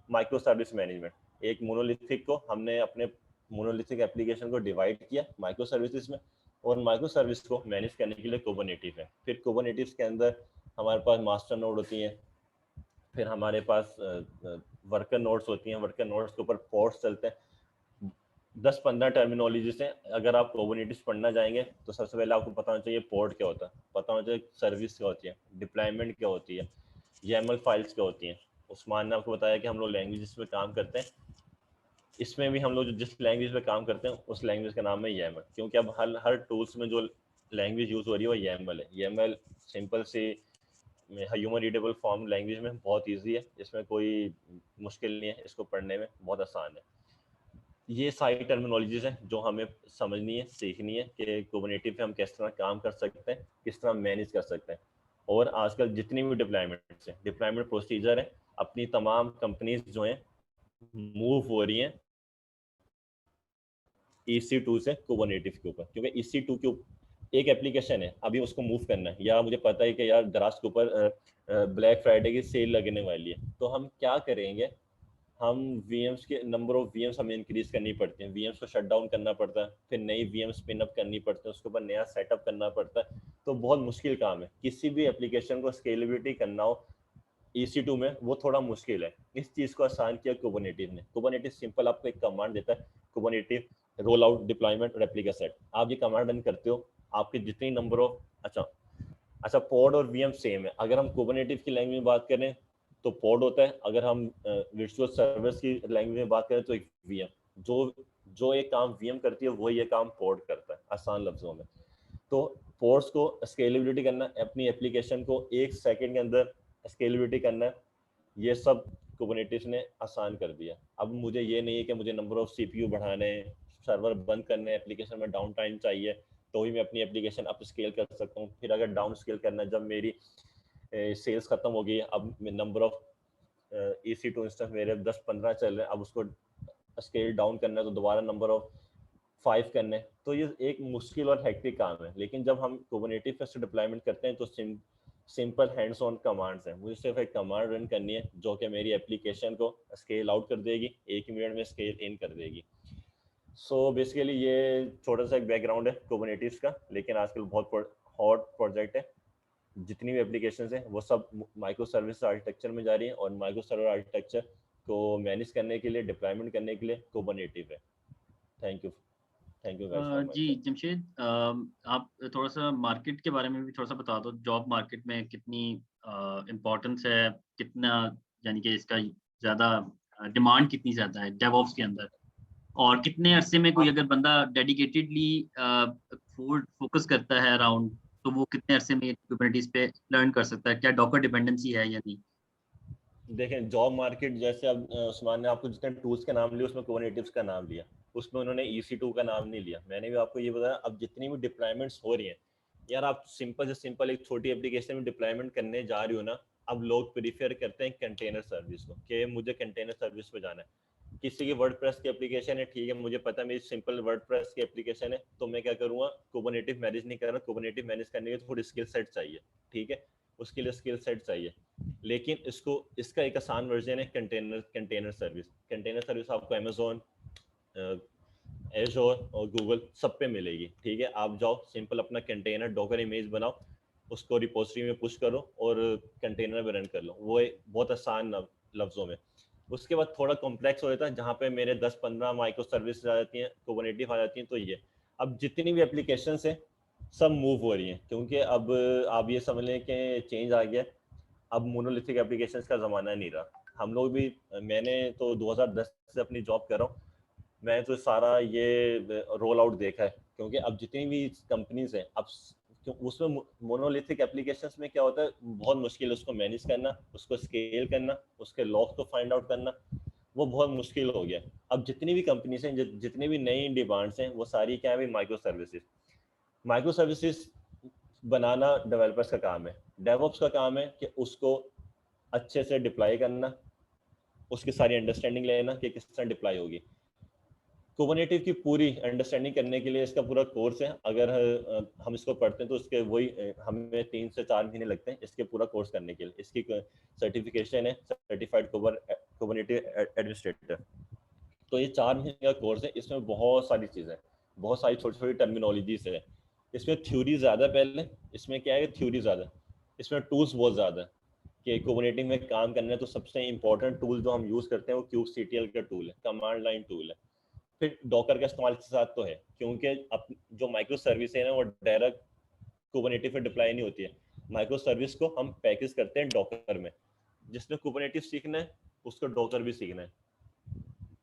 माइक्रो सर्विस मैनेजमेंट, एक मोनोलिथिक को हमने अपने मोनोलिथिक एप्लीकेशन को डिवाइड किया माइक्रो सर्विसेज में, और माइक्रो सर्विस को मैनेज करने के लिए कुबरनेटिव है। फिर कुबरनेटिव के अंदर हमारे पास मास्टर नोड होती हैं, फिर हमारे पास वर्कर नोड्स होती हैं, वर्कर नोड्स के ऊपर पोर्ट्स चलते हैं। 10-15 टर्मिनोलॉजीज हैं। अगर आप कुबरनेटिस पढ़ना जाएंगे तो सबसे पहले आपको पता होना चाहिए पोर्ट क्या होता है, पता होना चाहिए सर्विस क्या होती है, डिप्लॉयमेंट क्या होती है, YAML फाइल्स क्या होती हैं। उस्मान ने आपको बताया कि हम लोग लैंग्वेज में काम करते हैं, इसमें भी हम लोग जिस लैंग्वेज में काम करते हैं उस लैंग्वेज का नाम है YAML, क्योंकि अब हर टूल्स में जो लैंग्वेज यूज़ हो रही है वो YAML है। YAML सिंपल सी ह्यूमन रीडेबल फॉर्म लैंग्वेज में बहुत ईजी है, इसमें कोई मुश्किल नहीं है, इसको पढ़ने में बहुत आसान है। ये सारी टर्मिनोलॉजीज हैं जो हमें समझनी है, सीखनी है कि कुबरनेटिव पे हम किस तरह काम कर सकते हैं, किस तरह मैनेज कर सकते हैं। और आजकल जितनी भी डिप्लॉयमेंट प्रोसीजर है, अपनी तमाम कंपनीज जो हैं मूव हो रही हैं EC2 से कुबरनेटिव के ऊपर, क्योंकि EC2 के ऊपर एक एप्लीकेशन है, अभी उसको मूव करना है, या मुझे पता है कि यार दराज के ऊपर ब्लैक फ्राइडे की सेल लगने वाली है, तो हम क्या करेंगे, हम VMs के नंबर ऑफ VMs हमें इंक्रीज करनी पड़ती हैं, VMs को शट डाउन करना पड़ता है, फिर नई VMs पिन अप करनी पड़ती है, उसके ऊपर नया सेटअप करना पड़ता है। तो बहुत मुश्किल काम है, किसी भी एप्लीकेशन को स्केलेबिलिटी करना हो EC2 में वो थोड़ा मुश्किल है। इस चीज़ को आसान किया कुबरनेटिव ने। कुबरनेटिव सिंपल आपको एक कमांड देता है, Kubernetes roll out deployment replica set. आप ये कमांड रन करते हो, आपके जितनी नंबर ऑफ अच्छा पॉड और VM सेम है। अगर हम कुबरनेटिव की लैंग्वेज में बात करें तो पॉड होता है, अगर हम वर्चुअल सर्वर्स की लैंग्वेज में बात करें तो एक VM, जो एक काम VM करती है वही ये काम पॉड करता है, आसान लफ्जों में। तो पोर्ट्स को स्केलेबिलिटी करना, अपनी एप्लीकेशन को 1 सेकंड के अंदर स्केलेबिलिटी करना, ये सब कुबरनेटिस ने आसान कर दिया। अब मुझे ये नहीं है कि मुझे नंबर ऑफ CPU बढ़ाने हैं, सर्वर बंद करने, एप्लीकेशन में डाउन टाइम चाहिए तो ही मैं अपनी एप्लीकेशन अप स्केल कर सकता हूँ। फिर अगर डाउन स्केल करना है, जब मेरी सेल्स खत्म हो गई है, अब नंबर ऑफ EC2 इंस्टेंस मेरे 10-15 चल रहे हैं, अब उसको स्केल डाउन करना है तो दोबारा नंबर ऑफ 5 करने, तो ये एक मुश्किल और हेक्टिक काम है। लेकिन जब हम कुबरनेटिव पे डिप्लॉयमेंट करते हैं तो सिंपल हैंड्स ऑन कमांड्स हैं, मुझे सिर्फ एक कमांड रन करनी है जो कि मेरी एप्लीकेशन को स्केल आउट कर देगी, 1 मिनट में स्केल इन कर देगी। सो बेसिकली ये छोटा सा एक बैकग्राउंड है कुबरनेटिव्स का, लेकिन आजकल बहुत हॉट प्रोजेक्ट है। जितनी भी एप्लीकेशंस हैं वो सब माइक्रो सर्विस आर्किटेक्चर में जा रही हैं, और माइक्रो सर्वर आर्किटेक्चर को मैनेज करने के लिए, डिप्लॉयमेंट करने के लिए कुबरनेटिव है। Thank you guys for my ji time. Jamshed, आप थोड़ा सा मार्केट के बारे में भी थोड़ा सा बता दो। जॉब मार्केट में कितनी इम्पोर्टेंस है, कितना यानी कि इसका ज़्यादा डिमांड कितनी ज़्यादा है डेवऑप्स के अंदर, और कितने अरसे में कोई अगर बंदा डेडिकेटेडली फोकस करता है अराउंड, तो वो कितने अरसे में कुबरनेटिस पे लर्न कर सकता है? क्या डॉकर डिपेंडेंसी है या नहीं? देखें जॉब मार्केट, जैसे अब उस्मान ने आपको जितने टूल्स का नाम लिया उसमें कुबरनेटिव्स का नाम लिया, उसमें उन्होंने EC2 का नाम नहीं लिया। मैंने भी आपको ये बताया, अब जितनी भी डिप्लॉयमेंट्स हो रही हैं यार, आप सिंपल से सिंपल एक छोटी एप्लीकेशन में डिप्लॉयमेंट करने जा रही हो ना, अब लोग प्रीफर करते हैं कंटेनर सर्विस को, कि मुझे कंटेनर सर्विस पे जाना है। किसी की वर्डप्रेस की एप्लीकेशन है, ठीक है, मुझे पता है मेरी सिंपल वर्डप्रेस की एप्लीकेशन है, तो मैं क्या करूँगा, कुबरनेटिव मैनेज नहीं कर रहा। कुबरनेटिव मैनेज करने के लिए थोड़ी स्किल सेट चाहिए, ठीक है, उसके लिए स्किल सेट चाहिए। लेकिन इसका एक आसान वर्जन है कंटेनर सर्विस। कंटेनर सर्विस आपको अमेजोन, एजोर और गूगल सब पे मिलेगी, ठीक है। आप जाओ, सिंपल अपना कंटेनर डॉकर इमेज बनाओ, उसको रिपोजिटरी में पुश करो और कंटेनर में रन कर लो। वो बहुत आसान लफ्ज़ों में। उसके बाद थोड़ा कॉम्प्लेक्स हो जाता है, जहाँ पे मेरे 10-15 माइक्रो सर्विस आ जाती हैं, कुबरनेटिव आ जाती हैं। तो ये अब जितनी भी एप्लीकेशन है सब मूव हो रही हैं, क्योंकि अब आप ये समझ लें कि चेंज आ गया। अब मोनोलिथिक एप्लीकेशंस का ज़माना नहीं रहा। हम लोग भी, मैंने तो 2010 से अपनी जॉब कर रहा हूँ, मैं तो सारा ये रोल आउट देखा है। क्योंकि अब जितनी भी कंपनीज हैं, अब उसमें मोनोलिथिक एप्लीकेशंस में क्या होता है, बहुत मुश्किल है उसको मैनेज करना, उसको स्केल करना, उसके लॉग को फाइंड आउट करना, वो बहुत मुश्किल हो गया। अब जितनी भी कंपनीज हैं, जितनी भी नई डिमांड्स हैं, वो सारी क्या है, माइक्रो सर्विसेज। माइक्रो सर्विसेज बनाना डेवलपर्स का काम है। डेवऑप्स का काम है कि उसको अच्छे से डिप्लॉय करना, उसकी सारी अंडरस्टैंडिंग लेना कि किस तरह डिप्लॉय होगी। कुबरनेटिव की पूरी अंडरस्टैंडिंग करने के लिए इसका पूरा कोर्स है। अगर हम इसको पढ़ते हैं तो उसके वही हमें 3 से 4 महीने लगते हैं इसके पूरा कोर्स करने के लिए। इसकी सर्टिफिकेशन है सर्टिफाइड कुबरनेटिव एडमिनिस्ट्रेटर। तो ये 4 महीने का कोर्स है। इसमें बहुत सारी चीज़ें, बहुत सारी छोटी छोटी टर्मिनोलॉजीज है। इसमें थ्योरी ज़्यादा, पहले इसमें क्या है, थ्योरी ज़्यादा, इसमें टूल्स बहुत ज़्यादा है। कि कुबरनेटिव में काम करना है तो सबसे इंपॉर्टेंट टूल जो हम यूज़ करते हैं वो kubectl का टूल है, कमांड लाइन टूल है। फिर डॉकर का इस्तेमाल इसके साथ तो है, क्योंकि अब जो माइक्रो सर्विस है ना, वो डायरेक्ट कुबरनेटिव पे डिप्लॉय नहीं होती है। माइक्रो सर्विस को हम पैकेज करते हैं डॉकर में। जिसने कुबरनेटिव सीखना है उसको डॉकर भी सीखना है,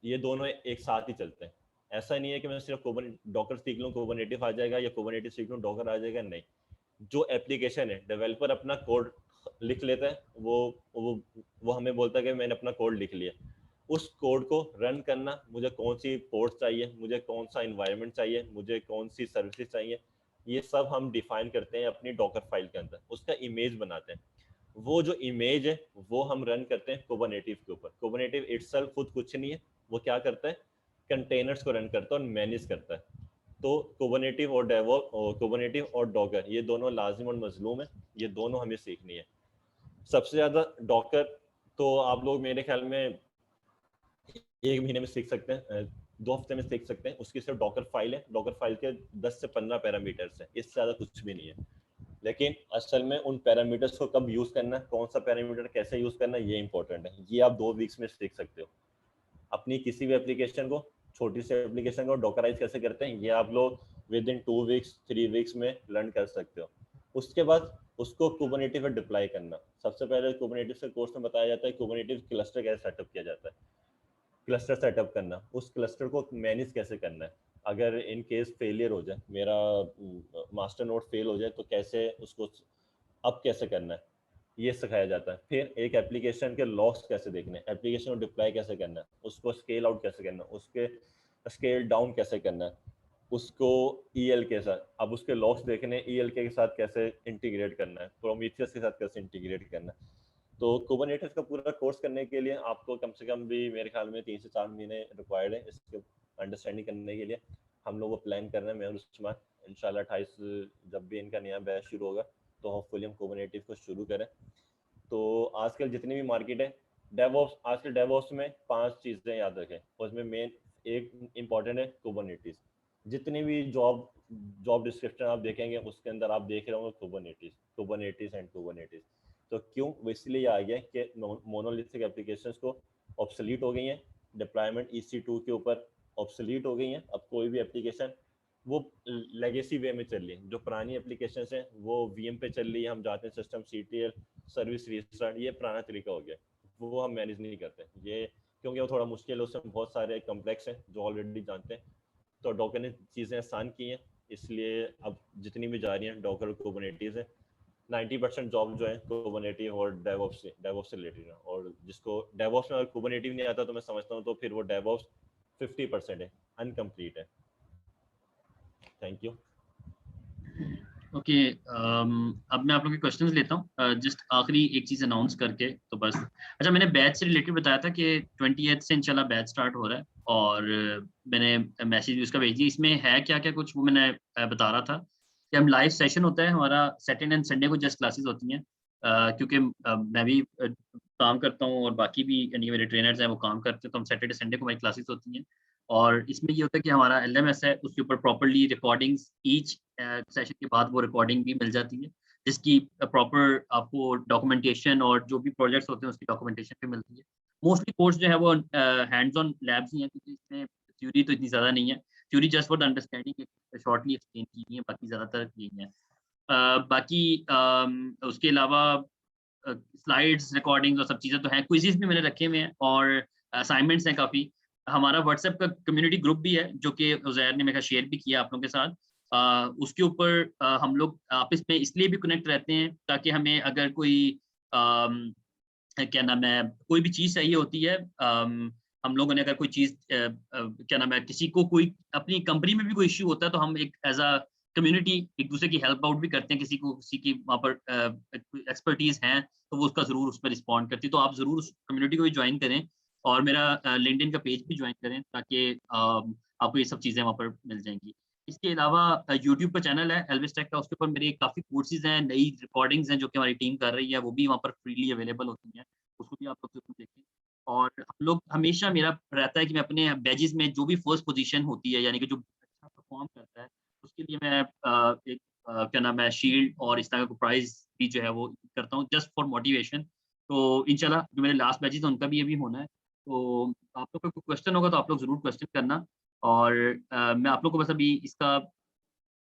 ये दोनों एक साथ ही चलते हैं। ऐसा नहीं है कि मैं सिर्फ डॉकर सीख लूँ कुबरनेटिव आ जाएगा, या कुबरनेटिव सीख लूँ डॉकर आ जाएगा, नहीं। जो एप्लीकेशन है, डेवलपर अपना कोड लिख लेता है, वो हमें बोलता है कि मैंने अपना कोड लिख लिया। उस कोड को रन करना, मुझे कौन सी पोर्ट चाहिए, मुझे कौन सा इन्वायरमेंट चाहिए, मुझे कौन सी सर्विसेज चाहिए, ये सब हम डिफाइन करते हैं अपनी डॉकर फाइल के अंदर। उसका इमेज बनाते हैं। वो जो इमेज है वो हम रन करते हैं कुबरनेटिव के ऊपर। कुबरनेटिव इटसेल्फ खुद कुछ नहीं है, वो क्या करता है, कंटेनर्स को रन करता है और मैनेज करता है। तो कुबरनेटिव और डेवऑप्स, और कुबरनेटिव और डॉकर, ये दोनों लाजिम और मजलूम है, ये दोनों हमें सीखनी है। सबसे ज़्यादा डॉकर तो आप लोग मेरे ख्याल में 1 महीने में सीख सकते हैं, 2 हफ्ते में सीख सकते हैं। उसकी सिर्फ डॉकर फाइल है, डॉकर फाइल के 10 से 15 पैरामीटर्स हैं, इससे ज़्यादा कुछ भी नहीं है। लेकिन असल में उन पैरामीटर्स को कब यूज़ करना है, कौन सा पैरामीटर कैसे यूज़ करना है, ये इंपॉर्टेंट है। ये आप 2 वीक्स में सीख सकते हो। अपनी किसी भी एप्लीकेशन को, छोटी सी एप्लीकेशन को डॉकराइज कैसे करते हैं, ये आप लोग विद इन 2 वीक्स 3 वीक्स में लर्न कर सकते हो। उसके बाद उसको कुबरनेटिव में डिप्लॉय करना। सबसे पहले कुबरनेटिव के कोर्स में बताया जाता है कुबरनेटिव क्लस्टर कैसे सेटअप किया जाता है। क्लस्टर सेटअप करना, उस क्लस्टर को मैनेज कैसे करना है। अगर इन केस फेलियर हो जाए, मेरा मास्टर नोड फेल हो जाए, तो कैसे उसको अब कैसे करना है, ये सिखाया जाता है। फिर एक एप्लीकेशन के लॉग्स कैसे देखने हैं, एप्लीकेशन को डिप्लॉय कैसे करना है, उसको स्केल आउट कैसे करना है, उसके स्केल डाउन कैसे करना है, उसको EL के साथ, अब उसके लॉग्स देखने, EL के साथ कैसे इंटीग्रेट करना है, प्रोमीथियस के साथ कैसे इंटीग्रेट करना है। तो कुबरनेटिव का पूरा कोर्स करने के लिए आपको कम से कम भी मेरे ख्याल में 3 से 4 महीने रिक्वायर्ड है इसके अंडरस्टैंडिंग करने के लिए। हम लोग वो प्लान कर रहे हैं, मैं और उस्मान। इंशाल्लाह 28 जब भी इनका नया बैच शुरू होगा तो होपफुली हम कुबरनेटिव को शुरू करें। तो आजकल जितनी भी मार्केट है डेवऑप्स, आजकल डेवऑप्स में 5 चीज़ें याद रखें, उसमें मेन एक इम्पॉर्टेंट है कुबरनेटिव। जितनी भी जॉब डिस्क्रिप्शन आप देखेंगे उसके अंदर आप देख रहे होंगे कुबरनेटिस एंड कुबरनेटिस। तो क्यों? वो इसलिए आ गया कि मोनोलिथिक एप्लीकेशंस को ऑब्सोलीट हो गई हैं, डिप्लॉयमेंट EC2 के ऊपर ऑब्सोलीट हो गई हैं। अब कोई भी एप्लीकेशन वो लेगेसी वे में चल रही है, जो पुरानी एप्लीकेशन हैं वो VM पे चल रही है, हम जाते हैं सिस्टम CTL सर्विस रीस्टार्ट, ये पुराना तरीका हो गया, वो हम मैनेज नहीं करते ये, क्योंकि वो थोड़ा मुश्किल है, उसमें बहुत सारे कम्प्लेक्स हैं जो ऑलरेडी जानते हैं। तो डॉकर ने चीज़ें आसान की हैं, इसलिए अब जितनी भी जा रही हैं डॉकर और कुबरनेटिस है। 90% जॉब जो है कुबरनेटिव और डेवऑप्स से रिलेटेड है, और जिसको डेवऑप्स में अगर कुबरनेटिव नहीं आता तो मैं समझता हूँ तो फिर वो डेवऑप्स 50% है, अनकम्प्लीट है। Thank you. ओके, अब मैं आप लोगों के क्वेश्चंस लेता हूँ, जस्ट आखिरी एक चीज़ अनाउंस करके तो बस। अच्छा, मैंने बैच से रिलेटेड बताया था कि 28 से इंशाल्लाह बैच स्टार्ट हो रहा है, और मैंने मैसेज भी उसका भेज दिया। इसमें है क्या क्या कुछ वो मैंने बता रहा था कि हम लाइव सेशन होता है हमारा, सैटरडे एंड संडे को जस्ट क्लासेस होती हैं, क्योंकि मैं भी काम करता हूँ और बाकी भी यानी मेरे ट्रेनर्स हैं वो काम करते हैं, तो हम सैटरडे संडे को हमारी क्लासेस होती हैं। और इसमें ये होता है कि हमारा LMS है, उसके ऊपर प्रॉपर्ली रिकॉर्डिंग्स ईच सेशन के बाद वो रिकॉर्डिंग भी मिल जाती है, जिसकी प्रॉपर आपको डॉक्यूमेंटेशन और जो भी प्रोजेक्ट्स होते हैं उसकी डॉक्यूमेंटेशन भी मिलती है। मोस्टली कोर्स जो है वो हैंड्स ऑन लैब्स ही हैं, क्योंकि इसमें थ्योरी तो इतनी ज़्यादा नहीं है। Theory just for the understanding shortly explain की गई है, बाकी ज़्यादातर यही है। बाकी उसके अलावा स्लाइड्स, रिकॉर्डिंग्स और सब चीज़ें तो हैं। क्विज़ेस भी मैंने रखे हुए हैं और असाइनमेंट्स हैं काफ़ी। हमारा व्हाट्सएप का कम्युनिटी ग्रुप भी है, जो कि उज़ैर ने मेरे ख़्याल शेयर भी किया आप लोगों के साथ। उसके ऊपर हम लोग आपस में इसलिए भी कनेक्ट रहते हैं ताकि हमें अगर कोई क्या नाम है, कोई भी चीज़ चाहिए होती है, हम लोगों ने अगर कोई चीज़ क्या नाम है, किसी को कोई अपनी कंपनी में भी कोई इश्यू होता है तो हम एक एज़ अ कम्युनिटी एक दूसरे की हेल्प आउट भी करते हैं। किसी की वहाँ पर एक्सपर्टीज़ हैं तो वो उसका ज़रूर उस पर रिस्पॉन्ड करती है। तो आप ज़रूर उस कम्युनिटी को भी ज्वाइन करें और मेरा लिंक्डइन का पेज भी ज्वाइन करें, ताकि आपको ये सब चीज़ें वहाँ पर मिल जाएँगी। इसके अलावा यूट्यूब का चैनल है एल्विस टेक का, उसके ऊपर मेरे काफ़ी कोर्सेज़ हैं, नई रिकॉर्डिंग्स हैं जो कि हमारी टीम कर रही है, वो भी वहाँ पर फ्रीली अवेलेबल होती हैं। उसको भी आप लोग ज़रूर देखें। और हम लोग हमेशा, मेरा रहता है कि मैं अपने बैजेज़ में जो भी फर्स्ट पोज़ीशन होती है, यानी कि जो अच्छा परफ़ॉर्म करता है, उसके लिए मैं एक क्या नाम है, शील्ड और इस तरह का प्राइज़ भी जो है वो करता हूँ जस्ट फॉर मोटिवेशन। तो इंशाल्लाह जो मेरे लास्ट बैचेज़ हैं उनका भी अभी होना है। तो आप लोग का कोई क्वेश्चन होगा तो आप लोग ज़रूर क्वेश्चन करना। और मैं आप लोग को बस अभी इसका